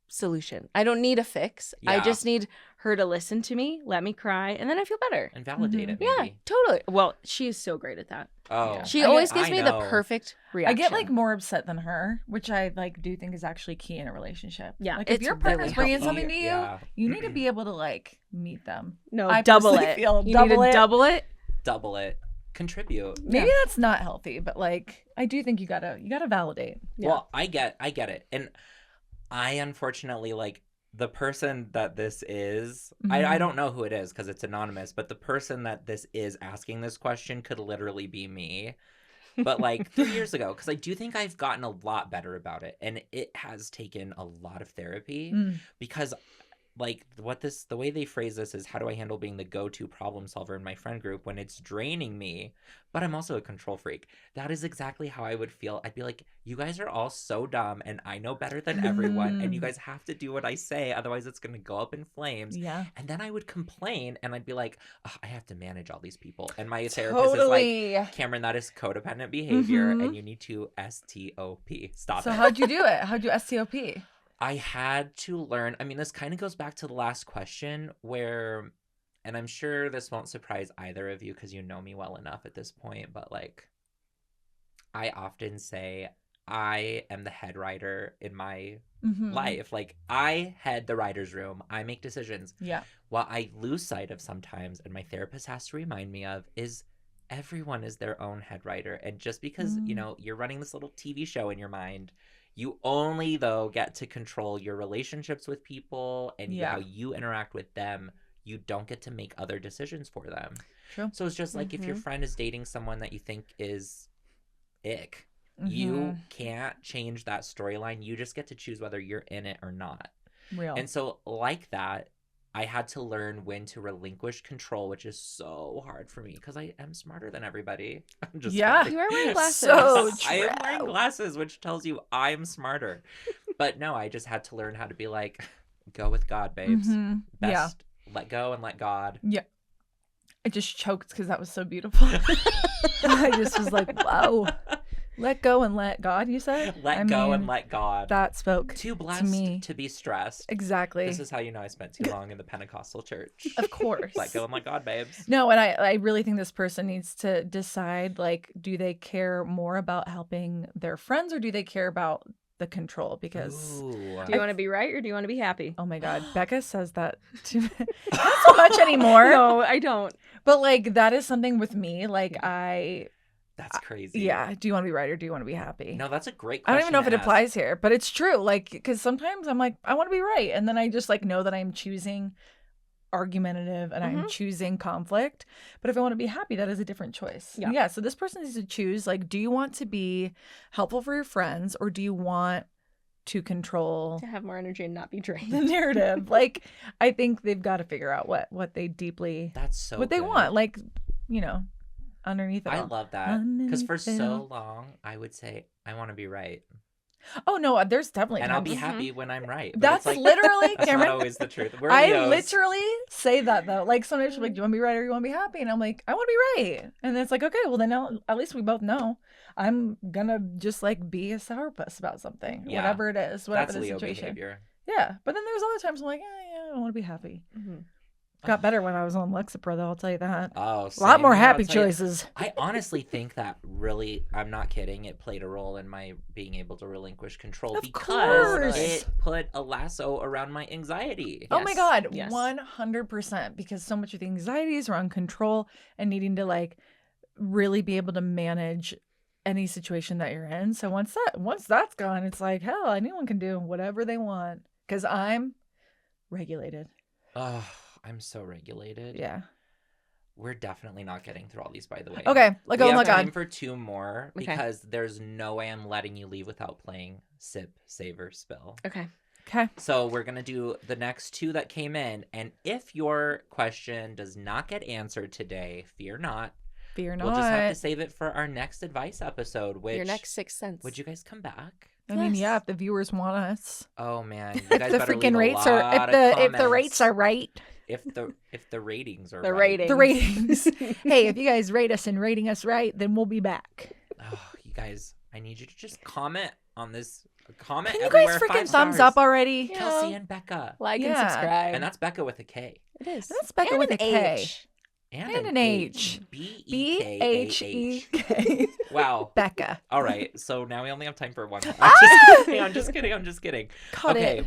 solution. I don't need a fix. Yeah. I just need her to listen to me, let me cry, and then I feel better. And validate it, Yeah, maybe. totally. Well, she is so great at that. Oh. She always gives me the perfect reaction. I get like more upset than her, which I like do think is actually key in a relationship. Yeah, like if your partner's really bringing helpful. something to you, you need to be able to like meet them. No, I double personally it. feel You double need to it. double it. Double it. Contribute. Maybe that's not healthy, but like I do think you gotta validate. Yeah. Well, I get it, and I unfortunately like. The person that this is, I don't know who it is because it's anonymous, but the person that this is asking this question could literally be me. But like 3 years ago, because I do think I've gotten a lot better about it. And it has taken a lot of therapy because like the way they phrase this is, how do I handle being the go-to problem solver in my friend group when it's draining me, but I'm also a control freak? That is exactly how I would feel. I'd be like, you guys are all so dumb and I know better than everyone and you guys have to do what I say, otherwise it's going to go up in flames. Yeah. And then I would complain and I'd be like, I have to manage all these people. And my therapist is like, Cameron, that is codependent behavior and you need to STOP. Stop it. So how'd you do it? How'd you STOP? I had to learn. I mean, this kind of goes back to the last question where, and I'm sure this won't surprise either of you because you know me well enough at this point, but like, I often say I am the head writer in my life. Like, I head the writer's room. I make decisions. Yeah. What I lose sight of sometimes, and my therapist has to remind me of, is everyone is their own head writer. And just because, you know, you're running this little TV show in your mind, You only, though, get to control your relationships with people and how you interact with them. You don't get to make other decisions for them. True. So it's just like if your friend is dating someone that you think is ick, you can't change that storyline. You just get to choose whether you're in it or not. Real. And so like that, I had to learn when to relinquish control, which is so hard for me because I am smarter than everybody. I'm just kidding. You are wearing glasses. So I am wearing glasses, which tells you I'm smarter. But no, I just had to learn how to be like, go with God, babes. Best let go and let God. Yeah. I just choked because that was so beautiful. I just was like, wow. Let go and let God, you said? Let go and let God. That spoke Too blessed to me. to be stressed. Exactly. This is how you know I spent too long in the Pentecostal church. Of course. Let go and let God, babes. No, and I really think this person needs to decide, like, do they care more about helping their friends or do they care about the control? Because Ooh. Do you want to be right or do you want to be happy? oh my God, Bekah says that to me. Not so much anymore. No, I don't. But like that is something with me. Like That's crazy. yeah. Do you want to be right or do you want to be happy? No, that's a great I question. don't even know if it to ask. applies here, but it's true. Like, because sometimes I'm like, I want to be right, and then I just like know that I'm choosing argumentative and I'm choosing conflict. But if I want to be happy, that is a different choice. Yeah. So this person needs to choose. Like, do you want to be helpful for your friends or do you want to control To have more energy and not be drained. the narrative? Like, I think they've got to figure out what they deeply That's so what they good. want. Like, underneath it I all. love that. Because for Underneath it so all. long, I would say, I want to be right. Oh no, there's definitely And I'll times. be happy when I'm right. But That's it's like, literally, that's Cameron. not always the truth. We're I Leos. literally say that though. Like sometimes she's like, "Do you want to be right or you want to be happy?" And I'm like, "I want to be right." And it's like, okay, well then at least we both know I'm gonna just like be a sourpuss about something, Yeah. whatever it is, whatever That's the Leo situation. behavior. Yeah, but then there's other times I'm like, yeah, I want to be happy. Got better when I was on Lexapro, though. I'll tell you that. Oh, A lot more same. happy I'll tell you, choices. I honestly think that really, I'm not kidding, it played a role in my being able to relinquish control Of because course. it put a lasso around my anxiety. Oh my God, Yes. 100%. Because so much of the anxiety is around control and needing to like really be able to manage any situation that you're in. So once that's gone, it's like, hell, anyone can do whatever they want because I'm regulated. Oh, I'm so regulated. Yeah. We're definitely not getting through all these, by the way. Okay, let go we and have let time God. for 2 more Okay. because there's no way I'm letting you leave without playing Sip, Savor, Spill. Okay. Okay. So we're going to do the next 2 that came in. And if your question does not get answered today, fear not. Fear not. We'll just have to save it for our next advice episode, which... Your next 6th sense. Would you guys come back? I mean, Yes. yeah, if the viewers want us. Oh, man. You If guys the better freaking leave a rates are lot if of the rates comments. are right. If the ratings are The right. rating. The ratings. Hey, if you guys rate us and rating us right, then we'll be back. Oh, you guys, I need you to just comment on this. Comment Can you everywhere. guys freaking 5 thumbs stars. up already? Yeah. Kelsey and Bekah. Like Yeah. and subscribe. And that's Bekah with a K. It is. That's Bekah And with an a K. H. And an H. B-E-K-A-H. BHEK. Wow. Bekah. All right. So now we only have time for 1 more. Ah! I'm just kidding. Cut Okay. it.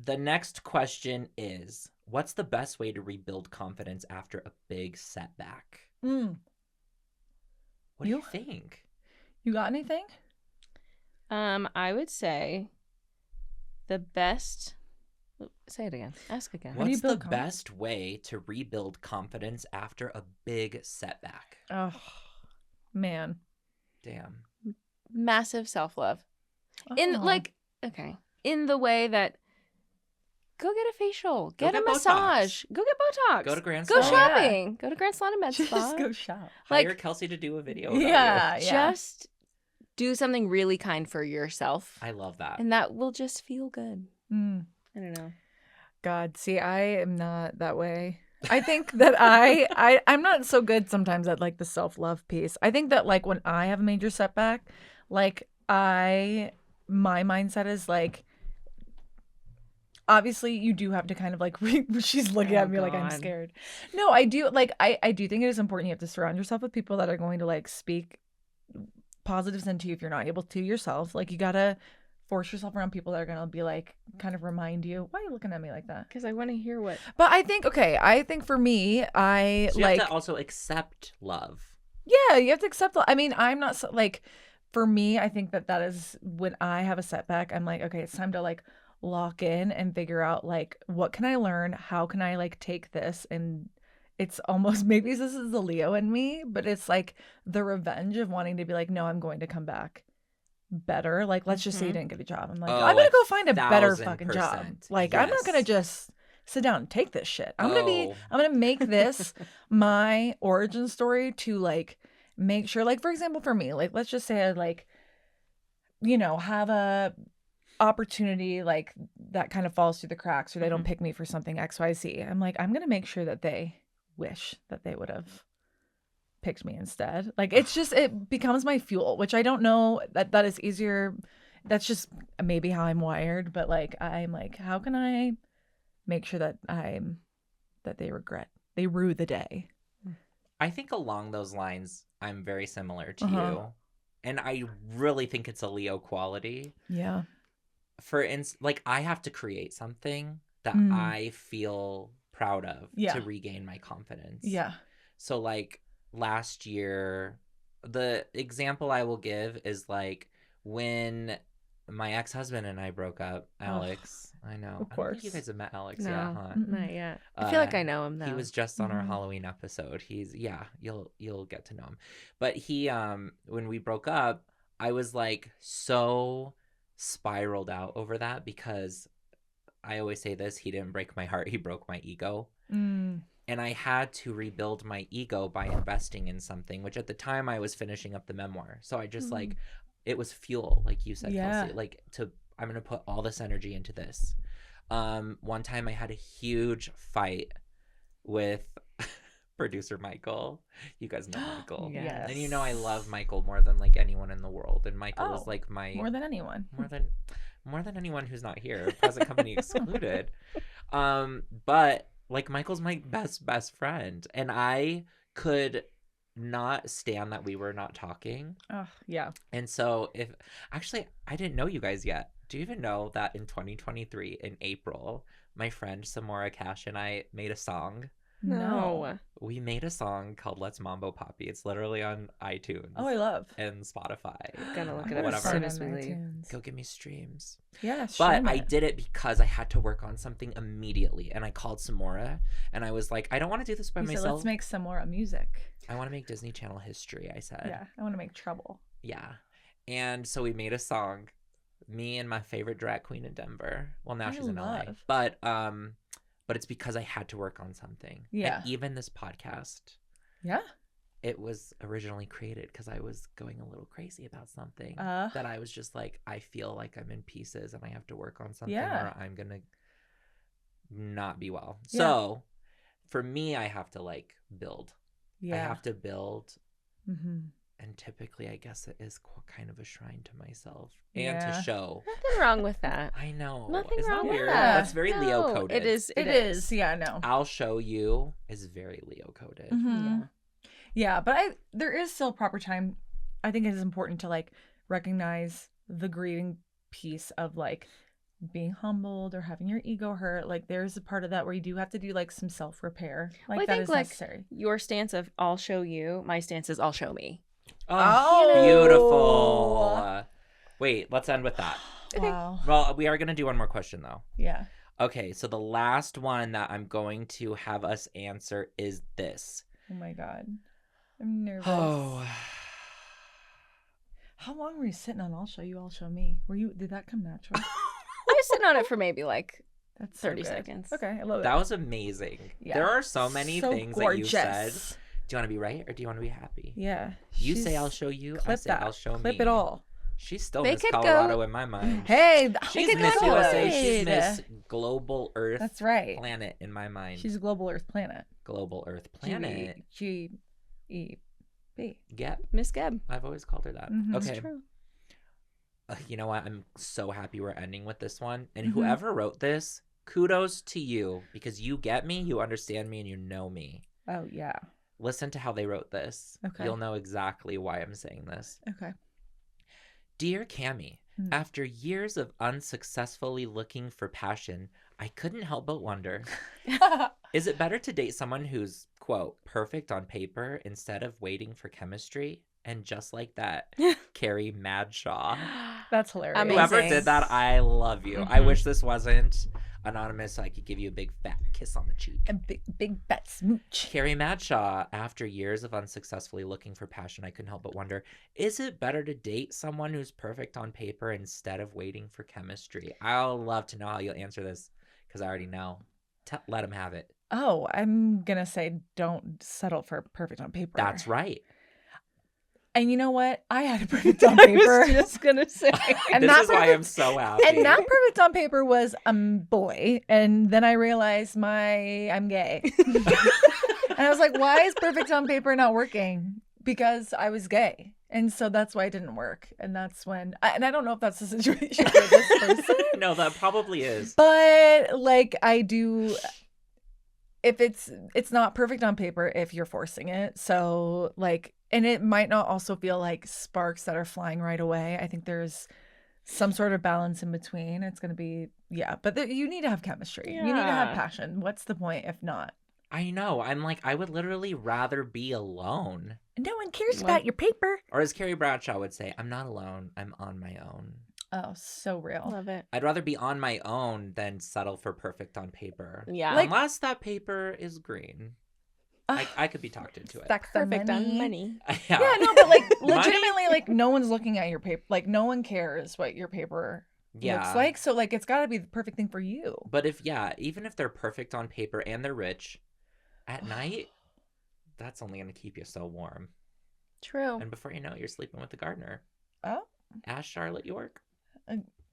The next question is, what's the best way to rebuild confidence after a big setback? What do you think? You got anything? I would say the best. Say it again. Ask again. How do you What's the build confidence? best way to rebuild confidence after a big setback? Oh, man. Damn. Massive self-love. Oh. In the way that go get a facial, get a get massage, go get Botox, Go to Grand go Salon. shopping, go to Grand Salon and Med Just Spa. go shop. Hire Like- Kelsey to do a video about Yeah, you. yeah. Just do something really kind for yourself, I love that. and that will just feel good. Mm. I don't know. God, see, I am not that way. I think that I'm not so good sometimes at like the self-love piece. I think that like when I have a major setback, like my mindset is like, obviously you do have to kind of like, she's looking Oh, at me like I'm God. scared. No, I do like, I do think it is important. You have to surround yourself with people that are going to like speak positives into you if you're not able to yourself. Like you gotta force yourself around people that are gonna be like kind of remind you, why are you looking at me like that? Because I want to hear what. But I think for me, I So you like have to also accept love. yeah, you have to accept. I mean, I'm not so, like for me, I think that is when I have a setback, I'm like, okay, it's time to like lock in and figure out like, what can I learn? How can I like take this? And it's almost, maybe this is the Leo in me, but it's like the revenge of wanting to be like, no, I'm going to come back better. Like, let's just say you didn't get a job. I'm like, I'm gonna go find a better fucking job. 1000%. Like, I'm not gonna just sit down and take this shit. I'm gonna make this my origin story to like make sure, like, for example, for me, like, let's just say I like, have a opportunity like that kind of falls through the cracks, or they don't pick me for something XYZ. I'm like, I'm gonna make sure that they wish that they would have picked me instead. Like, it's just, it becomes my fuel, which I don't know that is easier. That's just maybe how I'm wired, but like, I'm like, how can I make sure that they rue the day? I think along those lines, I'm very similar to you. And I really think it's a Leo quality. Yeah. For instance, like, I have to create something that I feel proud of to regain my confidence. Yeah. So like last year, the example I will give is like when my ex-husband and I broke up, Alex. I know. Of course. I don't think you guys have met Alex No, yet, huh? not yet. I feel like I know him though. He was just on our Halloween episode. You'll get to know him. But he when we broke up, I was like so spiraled out over that because I always say this, he didn't break my heart, he broke my ego. And I had to rebuild my ego by investing in something, which at the time I was finishing up the memoir. So I just like, it was fuel, like you said, Kelsey. Like, I'm going to put all this energy into this. One time I had a huge fight with producer Michael. You guys know Michael. Yes. And I love Michael more than like anyone in the world. And Michael is like my... More than anyone. More than anyone who's not here. Present company excluded. But like, Michael's my best friend. And I could not stand that we were not talking. Oh, yeah. And so actually, I didn't know you guys yet. Do you even know that in 2023, in April, my friend Samora Cash and I made a song? No. We made a song called Let's Mambo Poppy. It's literally on iTunes. Oh, I love. And Spotify. Gonna look it up whatever. as soon as we leave. Go give me streams. Yeah, but I did it because I had to work on something immediately. And I called Samora and I was like, I don't want to do this by myself. Let's make some more music. I want to make Disney Channel history, I said. Yeah, I want to make trouble. Yeah. And so we made a song. Me and my favorite drag queen in Denver. Well, now she's in LA. But it's because I had to work on something. Yeah. And even this podcast. Yeah. It was originally created because I was going a little crazy about something that I was just like, I feel like I'm in pieces and I have to work on something or I'm going to not be well. Yeah. So for me, I have to like build. Yeah. I have to build. And typically, I guess it is kind of a shrine to myself and to show. Nothing wrong with that. I know. Nothing Isn't wrong that with weird? that. That's very Leo coded. It is. It is. Yeah, no. I'll show you is very Leo coded. Yeah, but there is still proper time. I think it is important to like recognize the grieving piece of like being humbled or having your ego hurt. Like, there's a part of that where you do have to do like some self repair. Like, that is necessary. Your stance of I'll show you. My stance is I'll show me. Oh, beautiful. Wait, let's end with that. Wow. Well, we are going to do one more question, though. Yeah. Okay, so the last one that I'm going to have us answer is this. Oh, my God. I'm nervous. Oh. How long were you sitting on I'll show you, I'll show me? Did that come natural? I was sitting on it for maybe like That's 30 seconds. Okay, I love it. That was amazing. Yeah. There are so many things gorgeous. That you said. Do you want to be right or do you want to be happy? Yeah. You say I'll show you. I say I'll show me. Clip it all. She's still Miss Colorado in my mind. Hey, she's Miss USA. She's Miss Global Earth. That's right. Planet in my mind. She's Global Earth Planet. Global Earth Planet. G-E-B. Geb. Miss Geb. I've always called her that. Mm-hmm. Okay. That's true. You know what? I'm so happy we're ending with this one. And whoever wrote this, kudos to you because you get me, you understand me, and you know me. Oh, yeah. Listen to how they wrote this. Okay. You'll know exactly why I'm saying this. Okay. Dear Cammie, after years of unsuccessfully looking for passion, I couldn't help but wonder, is it better to date someone who's, quote, perfect on paper instead of waiting for chemistry? And just like that, Carrie Madshaw. That's hilarious. Amazing. Whoever did that, I love you. I wish this wasn't anonymous so I could give you a big fat kiss on the cheek. A big fat smooch. Carrie Madshaw, after years of unsuccessfully looking for passion, I couldn't help but wonder, is it better to date someone who's perfect on paper instead of waiting for chemistry? I'll love to know how you'll answer this because I already know. Let him have it. Oh, I'm going to say don't settle for perfect on paper. That's right. And you know what? I had a perfect on paper. I was just going to say. And this that is why I'm so happy. And that perfect on paper was a boy. And then I realized I'm gay. And I was like, why is perfect on paper not working? Because I was gay. And so that's why it didn't work. And that's when, and I don't know if that's the situation for this person. No, that probably is. But like I do, if it's not perfect on paper if you're forcing it. So like, and it might not also feel like sparks that are flying right away. I think there's some sort of balance in between. It's going to be, but you need to have chemistry. You need to have passion. What's the point if not? I know. I'm like, I would literally rather be alone. No one cares about your paper. Or as Carrie Bradshaw would say, I'm not alone. I'm on my own. Oh, so real. Love it. I'd rather be on my own than settle for perfect on paper. Yeah. Like- Unless that paper is green. I could be talked into it. That's Perfect on money. Yeah. Yeah, no, but like Money? legitimately, like no one's looking at your paper. Like no one cares what your paper looks like. So like it's got to be the perfect thing for you. But even if they're perfect on paper and they're rich, at night, that's only going to keep you so warm. True. And before you know it, you're sleeping with the gardener. Oh, Ask Charlotte York.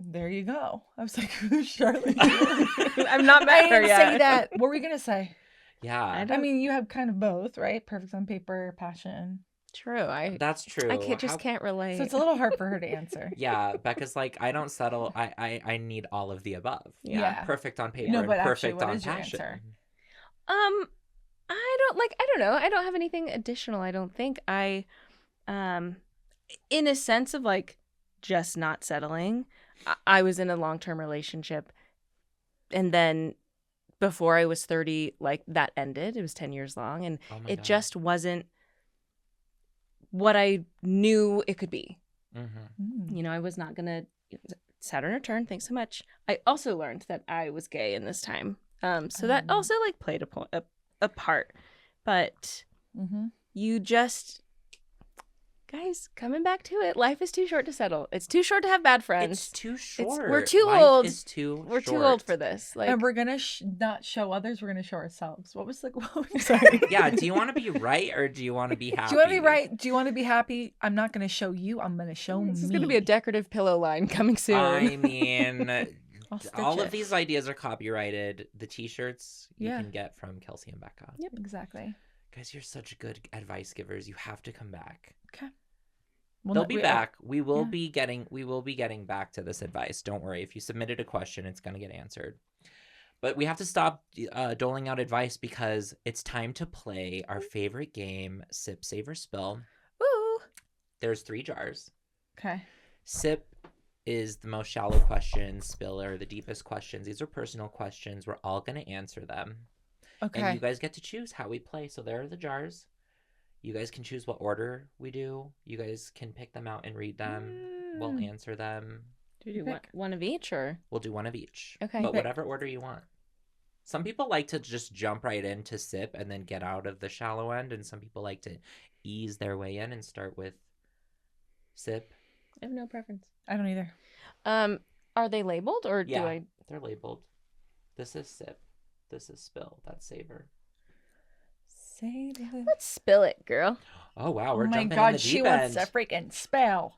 there you go. I was like, who's Charlotte? I'm not I mad at her didn't yet. say that. What were we gonna say? Yeah. I mean, you have kind of both, right? Perfect on paper, passion. True. That's true. I can't relate. So it's a little hard for her to answer. Yeah, Becca's like, I don't settle. I need all of the above. Yeah. Perfect on paper No, and but actually, perfect what on is your passion. answer? I don't know. I don't have anything additional. I don't think in a sense of like just not settling. I was in a long-term relationship, and then before I was 30, like that ended. It was 10 years long, and Oh my it God. just wasn't what I knew it could be. Mm-hmm. You know, I was not gonna Saturn return. Thanks so much. I also learned that I was gay in this time, so that also like played a part. But you just, guys, coming back to it, life is too short to settle. It's too short to have bad friends. It's too short. We're too Life old. is too We're too short. old for this. Like, And we're gonna not show others. We're gonna show ourselves. What was the quote? Sorry. Yeah. Do you want to be right or do you want to be happy? Do you want to be right? Do you want to be happy? I'm not gonna show you. I'm gonna show me. this is gonna be a decorative pillow line coming soon. I mean, I'll stitch all it. of these ideas are copyrighted. The t-shirts you Yeah. can get from Kelsey and Bekah. Yep, exactly. Guys, you're such good advice givers. You have to come back. Okay. They'll be back. We will be getting back to this advice. Don't worry. If you submitted a question, it's going to get answered. But we have to stop doling out advice because it's time to play our favorite game, Sip, Savor, Spill. Ooh. There's 3 jars. Okay. Sip is the most shallow questions. Spill are the deepest questions. These are personal questions. We're all going to answer them. Okay. And you guys get to choose how we play. So there are the jars. You guys can choose what order we do. You guys can pick them out and read them. We'll answer them. Do you do Pick. one of each, or? We'll do one of each. Okay. But Pick. whatever order you want. Some people like to just jump right into sip and then get out of the shallow end. And some people like to ease their way in and start with sip. I have no preference. I don't either. Are they labeled, or Yeah, do I? they're labeled. This is sip. This is spill. That's savor. Say that. Let's spill it, girl. Oh, wow. We're Oh my jumping in God, the she deep wants end. a freaking spell.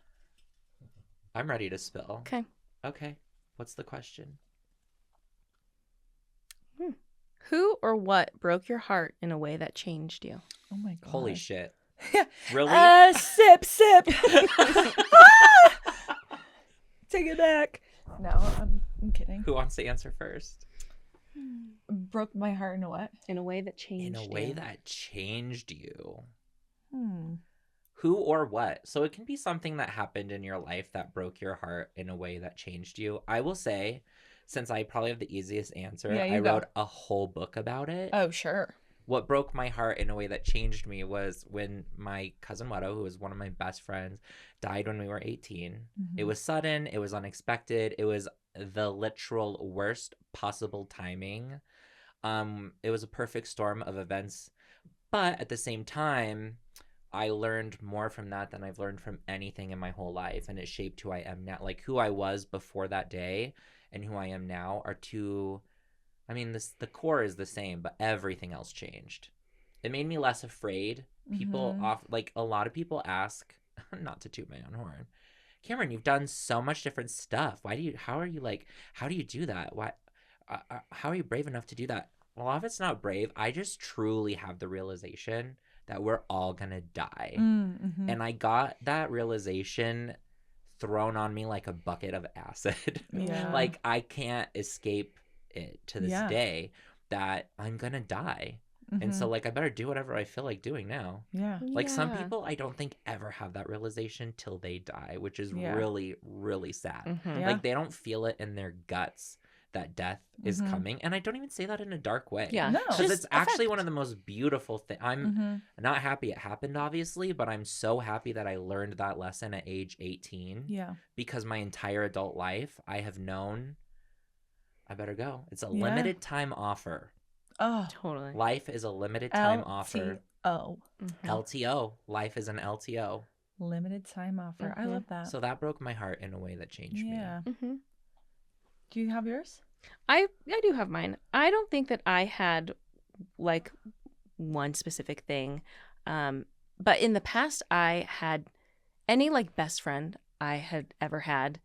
I'm ready to spill. Okay. Okay. What's the question? Who or what broke your heart in a way that changed you? Oh my God. Holy shit. Really? Sip. Take it back. No, I'm kidding. Who wants to answer first? Broke my heart in a what? In a way that changed In a you. way that changed you. Hmm. Who or what? So it can be something that happened in your life that broke your heart in a way that changed you. I will say, since I probably have the easiest answer, Yeah, you I go. wrote a whole book about it. Oh, sure. what broke my heart in a way that changed me was when my cousin Wedo, who was one of my best friends, died when we were 18. Mm-hmm. It was sudden. It was unexpected. It was the literal worst possible timing. It was a perfect storm of events. But at the same time, I learned more from that than I've learned from anything in my whole life. And it shaped who I am now. Like, who I was before that day and who I am now are two... I mean, the core is the same, but everything else changed. It made me less afraid. People a lot of people ask, not to toot my own horn, Cameron, you've done so much different stuff. How do you do that? How are you brave enough to do that? A lot of it's not brave. I just truly have the realization that we're all gonna die. Mm-hmm. And I got that realization thrown on me like a bucket of acid. Yeah. Like, I can't escape it to this day that I'm gonna die. And so, like, I better do whatever I feel like doing now. Yeah. Like, some people I don't think ever have that realization till they die, which is really, really sad. Mm-hmm. Yeah. Like, they don't feel it in their guts that death is coming. And I don't even say that in a dark way. Yeah. No. Because it's actually one of the most beautiful things. I'm Mm-hmm. not happy it happened, obviously, but I'm so happy that I learned that lesson at age 18. Yeah. Because my entire adult life, I have known I better go. It's a limited time offer. Oh, Totally. Life is a limited time offer. LTO. Mm-hmm. LTO. Life is an LTO. Limited time offer. I love that. So that broke my heart in a way that changed me. Yeah. Mm-hmm. Do you have yours? I do have mine. I don't think that I had like one specific thing. But in the past, I had any like best friend I had ever had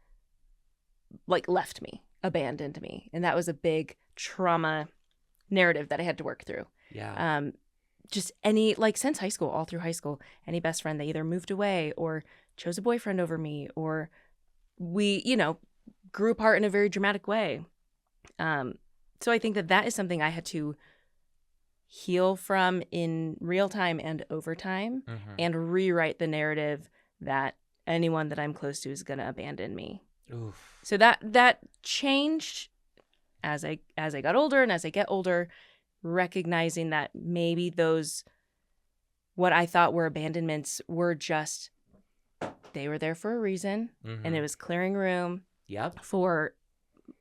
like left me, abandoned me. And that was a big trauma narrative that I had to work through. Yeah. Just any, like since high school, all through high school, any best friend, they either moved away or chose a boyfriend over me, or we, grew apart in a very dramatic way. So I think that that is something I had to heal from in real time and over time, and rewrite the narrative that anyone that I'm close to is going to abandon me. Oof. So that changed as I got older, and as I get older, recognizing that maybe those, what I thought were abandonments, were just, they were there for a reason, and it was clearing room for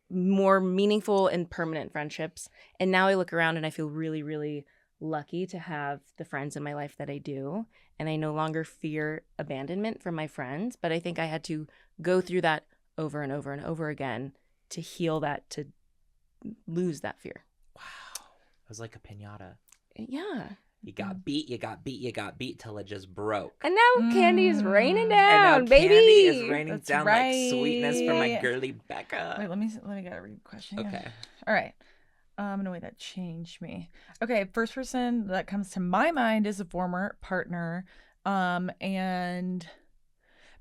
more meaningful and permanent friendships. And now I look around and I feel really, really lucky to have the friends in my life that I do. And I no longer fear abandonment from my friends, but I think I had to go through that over and over and over again to heal that, to lose that fear. Wow. It was like a piñata. Yeah. You got beat, you got beat, you got beat till it just broke. And now candy's raining And down, now baby. candy is raining That's down right. like sweetness from my girly Bekah. Wait, let me get a read question. Yeah. Okay. All right. In a way that changed me. Okay, first person that comes to my mind is a former partner. And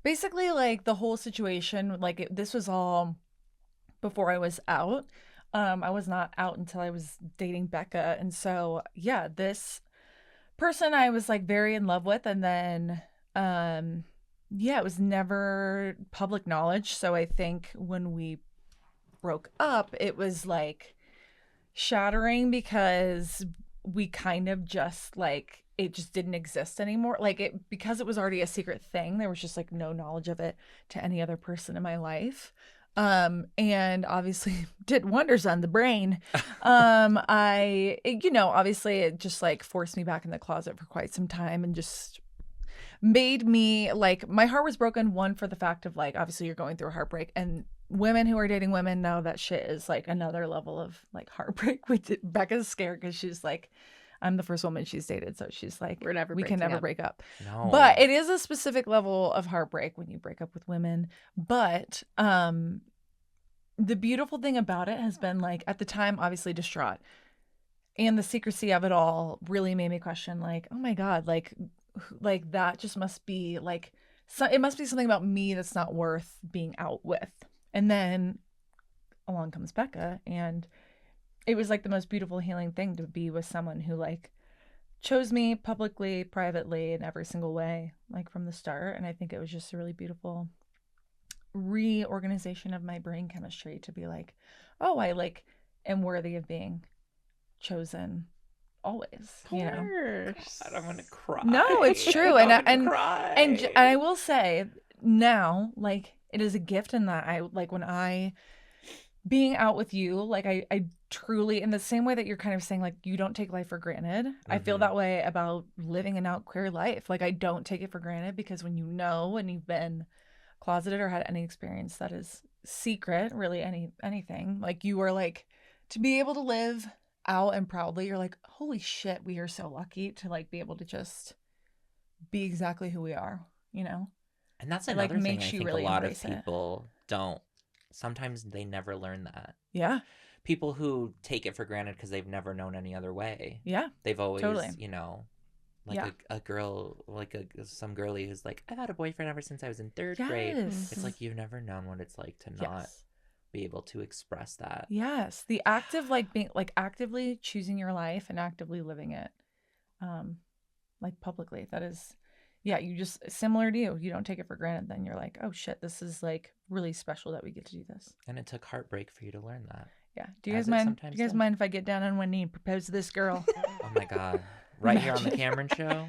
basically, like, the whole situation, like, this was all before I was out. I was not out until I was dating Bekah. And so, yeah, this person I was, like, very in love with. And then, it was never public knowledge. So I think when we broke up, it was, like, shattering because we kind of just, like, it just didn't exist anymore. Like, it, because it was already a secret thing, there was just, like, no knowledge of it to any other person in my life. And obviously did wonders on the brain. Obviously it just, like, forced me back in the closet for quite some time and just made me, like, my heart was broken, one, for the fact of, like, obviously you're going through a heartbreak, and women who are dating women know that shit is, like, another level of, like, heartbreak. Bekah's scared because she's like, I'm the first woman she's dated, so she's like, we can never break up. No. But it is a specific level of heartbreak when you break up with women. But the beautiful thing about it has been, like, at the time, obviously distraught, and the secrecy of it all really made me question, like, oh my God, like that just must be, like, so it must be something about me that's not worth being out with. And then along comes Bekah, and it was, like, the most beautiful healing thing to be with someone who, like, chose me publicly, privately, in every single way, like, from the start. And I think it was just a really beautiful reorganization of my brain chemistry to be like, oh, I, like, am worthy of being chosen always, you know. God, I'm gonna cry. No, it's true. I'm and gonna cry. and I will say now, like, it is a gift in that I like when I being out with you, like I truly, in the same way that you're kind of saying, like, you don't take life for granted. I feel that way about living an out queer life. Like, I don't take it for granted, because when you know and you've been closeted or had any experience that is secret, really anything, like, you are like, to be able to live out and proudly, you're like, holy shit, we are so lucky to like be able to just be exactly who we are, you know? And that's It, another like, thing makes I you think really a lot of embrace it. people don't. Sometimes they never learn that. Yeah. People who take it for granted because they've never known any other way. Yeah. They've always, Totally. you know, like Yeah. a girl, like some girlie who's like, I've had a boyfriend ever since I was in third grade. Yes. It's like, you've never known what it's like to not Yes. be able to express that. Yes. The act of like being like actively choosing your life and actively living it, like publicly. That is, yeah, you just, similar to you don't take it for granted. Then you're like, oh shit, this is like really special that we get to do this. And it took heartbreak for you to learn that. Yeah. Do you As guys it mind? sometimes Do you guys does. mind if I get down on one knee and propose to this girl? Oh my God. Right here on the Cameron Show?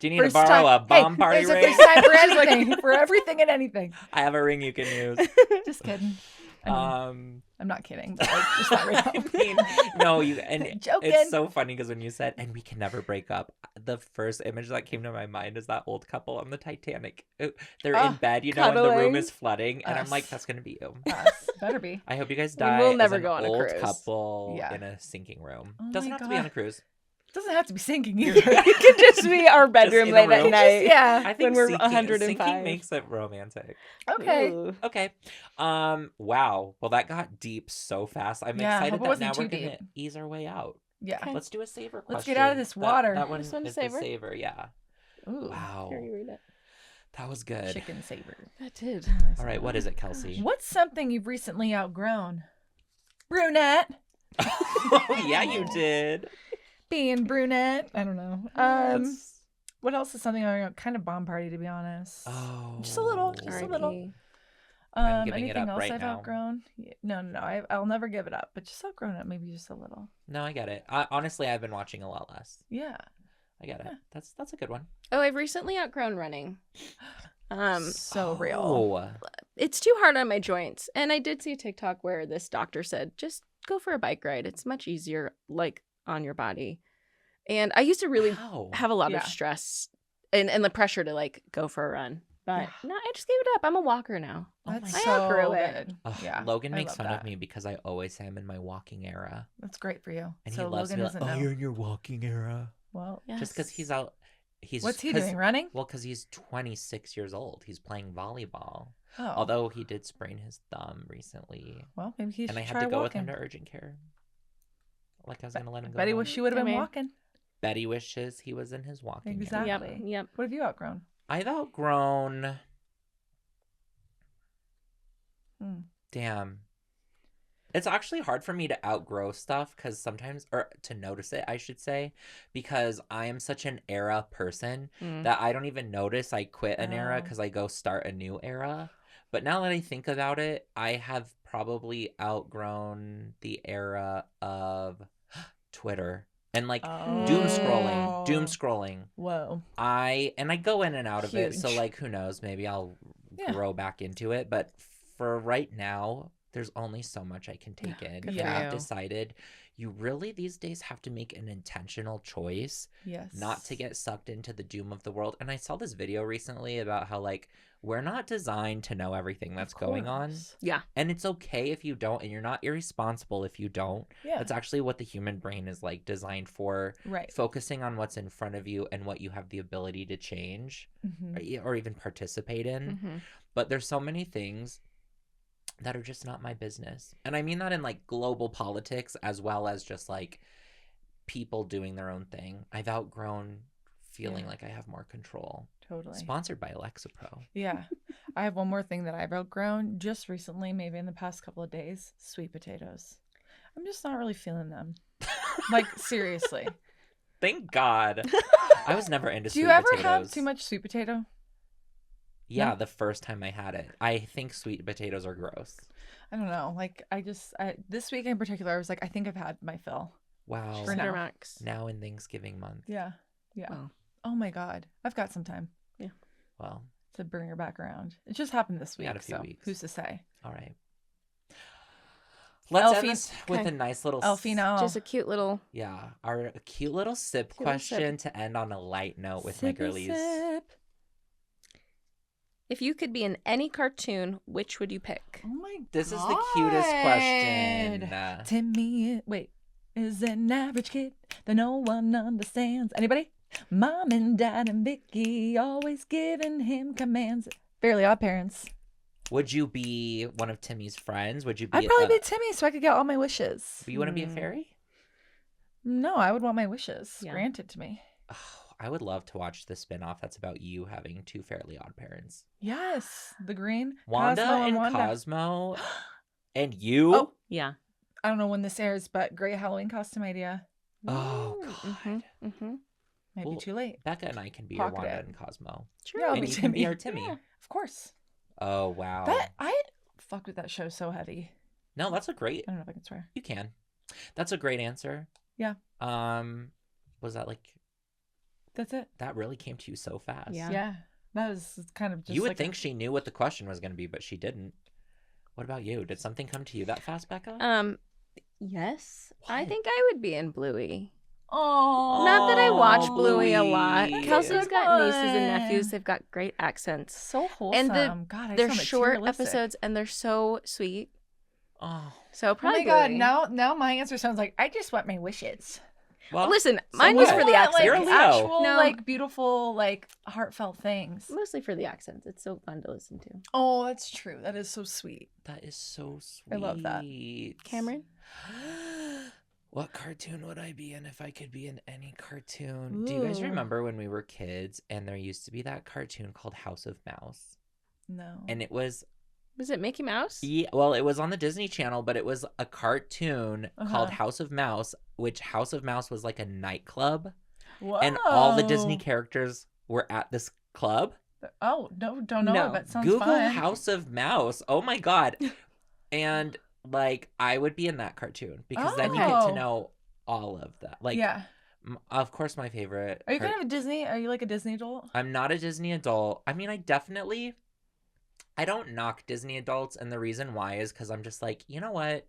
Do you need First to borrow time- a bomb hey, party there's a ring? first time for anything, for everything and anything. I have a ring you can use. Just kidding. I mean, I'm not kidding, but like, just not real. I mean, no, you and Joking. it's so funny because when you said "and we can never break up," the first image that came to my mind is that old couple on the Titanic. They're in bed, you know, and the room cuddling. is flooding, and I'm Us. like, "That's gonna be you." Us. Better be. I hope you guys We die. will as never an go on a old cruise. couple Yeah. in a sinking room. Oh Doesn't my have to be on a God. cruise. Doesn't have to be sinking either. It could just be our bedroom in late a at room. night. Yeah. I think when we're sinking 105. makes it romantic. Okay. Ooh. Okay. Wow. Well, that got deep so fast. I'm Yeah, excited hope it that wasn't now we're too gonna deep. ease our way out. Yeah. Okay. Let's do a savor question. Let's get out of this water. That one This one is savor? the savor, yeah. Ooh. Wow. Here, you read it. That was good. Chicken savor. That did. All right, what is it, Kelsey? What's something you've recently outgrown? Brunette. Oh, yeah, you did. Being brunette. I don't know. That's- What else is something I kind of bomb party, to be honest? Oh. Just a little. Just a R.I.P. little. I'm giving it Anything up else right I've now. outgrown? No. I'll never give it up, but just outgrown it, maybe just a little. No, I get it. Honestly, I've been watching a lot less. Yeah. I get it. Yeah. That's a good one. Oh, I've recently outgrown running. So real. Oh. It's too hard on my joints. And I did see a TikTok where this doctor said, just go for a bike ride. It's much easier, like, on your body. And I used to really Wow. have a lot Yeah. of stress and the pressure to, like, go for a run. But Yeah. no, I just gave it up. I'm a walker now. Oh That's my I so outgrew it. good. Ugh, Yeah. Logan I makes love fun that. of me because I always say I'm in my walking era. That's great for you. And so he loves Logan to be like, doesn't oh, know. you're in your walking era. Well, Just because he's out. He's what's he 'cause- doing? Running? Well, because he's 26 years old. He's playing volleyball. Oh. Although he did sprain his thumb recently. Well, maybe he should And I had try to go walking. with him to urgent care. Like I was going to let him go. Betty home. wish she would have Come been here. walking. Betty wishes he was in his walking era. Exactly. Yep. What have you outgrown? I've outgrown. Hmm. Damn. It's actually hard for me to outgrow stuff because sometimes, or to notice it, I should say, because I am such an era person Mm. that I don't even notice I quit an era Oh. because I go start a new era. But now that I think about it, I have probably outgrown the era of Twitter and like doom scrolling. Whoa. I go in and out of it, so Huge. like who knows, maybe I'll Yeah. grow back into it, but for right now there's only so much I can take in. good And for I've you. decided you really these days have to make an intentional choice Yes. not to get sucked into the doom of the world. And I saw this video recently about how like we're not designed to know everything that's going on. Yeah. And it's okay if you don't, and you're not irresponsible if you don't. Yeah. That's actually what the human brain is like designed for. Right. Focusing on what's in front of you and what you have the ability to change Mhm. or even participate in. Mhm. But there's so many things that are just not my business. And I mean that in like global politics as well as just like people doing their own thing. I've outgrown feeling Yeah. like I have more control. Totally. Sponsored by Alexa Pro. Yeah. I have one more thing that I've outgrown just recently, maybe in the past couple of days. Sweet potatoes. I'm just not really feeling them. Like, seriously. Thank God. I was never into Do sweet you ever potatoes. have too much sweet potato? Yeah, No? the first time I had it. I think sweet potatoes are gross. I don't know. Like, this week in particular, I was like, I think I've had my fill. Wow. For now. Max. Now in Thanksgiving month. Yeah. Yeah. Wow. Oh my God. I've got some time Well, to bring her back around. It just happened this We week. had a few so weeks. who's to say? all right. Let's end Elfie- this with okay. a nice little Elfie, no. Just a cute little. Yeah, our cute little sip Cute little question to end on a light note with my Sippy girlies. sip. If you could be in any cartoon, which would you pick? Oh my This is the cutest question. Timmy, wait, is an average kid that no one understands. Anybody? Mom and Dad and Vicky always giving him commands. Fairly Odd Parents. Would you be one of Timmy's friends? Would you be? I'd probably be Timmy so I could get all my wishes. You want to be a fairy? No, I would want my wishes Yeah. granted to me. Oh, I would love to watch the spinoff that's about you having two Fairly Odd Parents. Yes, the green. Wanda Cosmo and Wanda. Cosmo and you? Oh. Yeah. I don't know when this airs, but great Halloween costume idea. Oh, Mm-hmm. God. Mm-hmm. Might Well, be too late. Becca and I can be Pocket your Wanda it. and Cosmo. Sure. Yeah, I'll And be you can be Timmy. our Timmy. Yeah, of course. Oh, wow. That I fucked with that show so heavy. No, that's a great. I don't know if I can swear. You can. That's a great answer. Yeah. Was that like That's it. that really came to you so fast? Yeah. That was kind of just You would like think she knew what the question was going to be, but she didn't. What about you? Did something come to you that fast, Becca? Yes. I What? think I would be in Bluey. Oh, Not that I watch Bluey a lot. Bluey. Kelsey's Good got nieces and one. nephews. They've got great accents. so wholesome. And God, I They're sound short materialistic. episodes and they're so sweet. Oh. So Oh probably my God! Bluey. Now my answer sounds like I just want my wishes. Well, Listen, so mine was what? for the I want, accents. You're a Leo. actual, No. like beautiful, like heartfelt things. Mostly for the accents. It's so fun to listen to. Oh, that's true. That is so sweet. That is so sweet. I love that. Cameron? What cartoon would I be in if I could be in any cartoon? Do you guys Ooh. remember when we were kids and there used to be that cartoon called House of Mouse? No. And it was Was it Mickey Mouse? yeah, well, it was on the Disney Channel, but it was a cartoon called House of Mouse, which House of Mouse was like a nightclub, and all the Disney Whoa. characters were at this club. Oh no, don't know. No. But sounds Google fun. House of Mouse. Oh my God. And like I would be in that cartoon because then you get Oh. to know all of that. Like yeah. Of course my favorite. Are you kind of a Disney? Are you like a Disney adult? I'm not a Disney adult. I mean, I don't knock Disney adults, and the reason why is because I'm just like, you know what?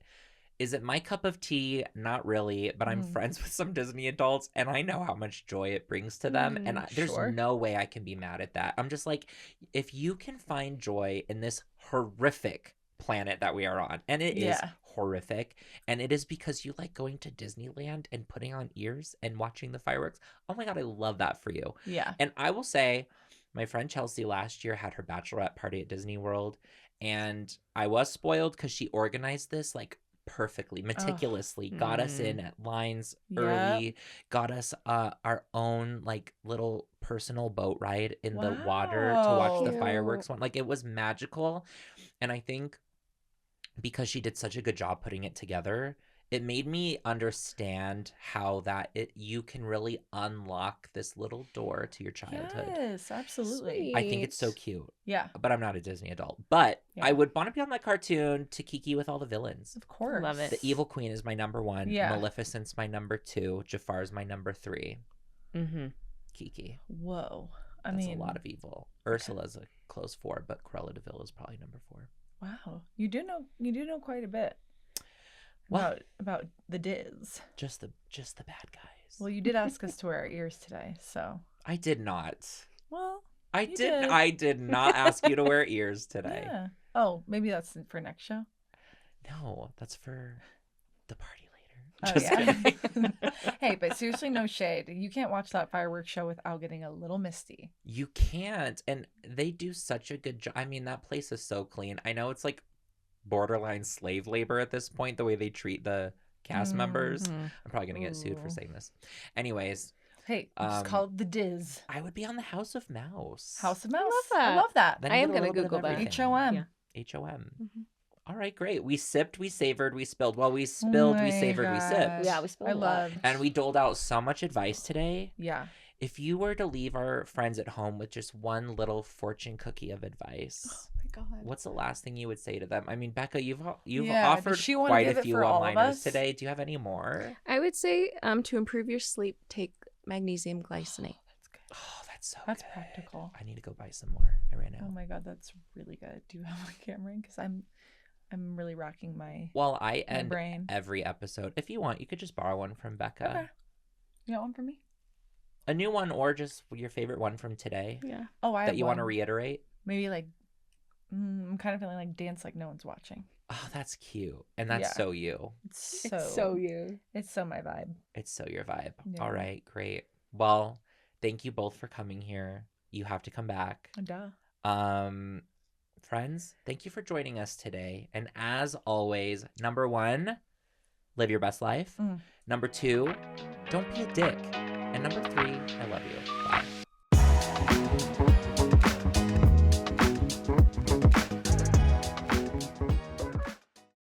Is it my cup of tea? Not really, but I'm friends with some Disney adults, and I know how much joy it brings to them, and there's Sure. no way I can be mad at that. I'm just like, if you can find joy in this horrific planet that we are on, and it is Yeah. horrific, and it is because you like going to Disneyland and putting on ears and watching the fireworks. Oh my God, I love that for you. Yeah. And I will say, my friend Chelsea last year had her bachelorette party at Disney World, and I was spoiled because she organized this like perfectly, meticulously, got us in at lines early, got us our own like little personal boat ride in the water to watch the Wow. fireworks one. Like it was magical. And I think because she did such a good job putting it together, it made me understand how you can really unlock this little door to your childhood. Yes, absolutely. I think it's so cute, Yeah, but I'm not a Disney adult. But Yeah. I would want to be on that cartoon to kiki with all the villains. of course. Love it. The Evil Queen is my number 1. Yeah. Maleficent's my number 2. Jafar's my number 3. Mm-hmm. Kiki. Whoa. I That's mean, a lot of evil. Ursula's a close 4, but Cruella de Vil is probably number 4. wow. You do know quite a bit Well- about the Diz. Just the bad guys. Well, you did ask us to wear our ears today, so I did not. well, I You did. did. I did not ask you to wear ears today. yeah. Oh, maybe that's for next show. No, that's for the party later. Oh, Just yeah. kidding. Hey, but seriously, no shade. You can't watch that fireworks show without getting a little misty. You can't, and they do such a good job. I mean, that place is so clean. I know it's like borderline slave labor at this point, the way they treat the cast members. I'm probably gonna get sued for Ooh. saying this. Anyways, Hey, just Um, call it the Diz. I would be on the House of Mouse. House of Mouse. that. I love that. Then I you am get a gonna little bit of Google that. everything. HOM. Yeah. HOM. Mhm. All right, great. We sipped, we savored, we spilled. Well, we spilled, we my savored, we sipped. gosh. Yeah, we spilled I a lot. love. And we doled out so much advice today. Yeah. If you were to leave our friends at home with just one little fortune cookie of advice, Oh my God. What's the last thing you would say to them? I mean, Bekah, you've Yeah, does offered she wanna quite give a it few for all of one-liners us? today. Do you have any more? I would say to improve your sleep, take magnesium glycinate. That's good. Oh, that's so That's good. practical. I need to go buy some more. I ran out. Oh my God, that's really good. Do you have one, Cameron? Because I'm really racking my Well, I my end brain. every episode. If you want, you could just borrow one from Bekah. Okay. You got one for me? A new one or just your favorite one from today Yeah. Oh, I that have you want to one. reiterate. Maybe like I'm kind of feeling like dance like no one's watching. Oh, that's cute. And that's Yeah. so you. It's you. It's so my vibe. It's so your vibe. Yeah. All right, great. Well, thank you both for coming here. You have to come back. Duh. Friends, thank you for joining us today. And as always, number 1, live your best life. Number 2, don't be a dick. And number 3, I love you. Bye.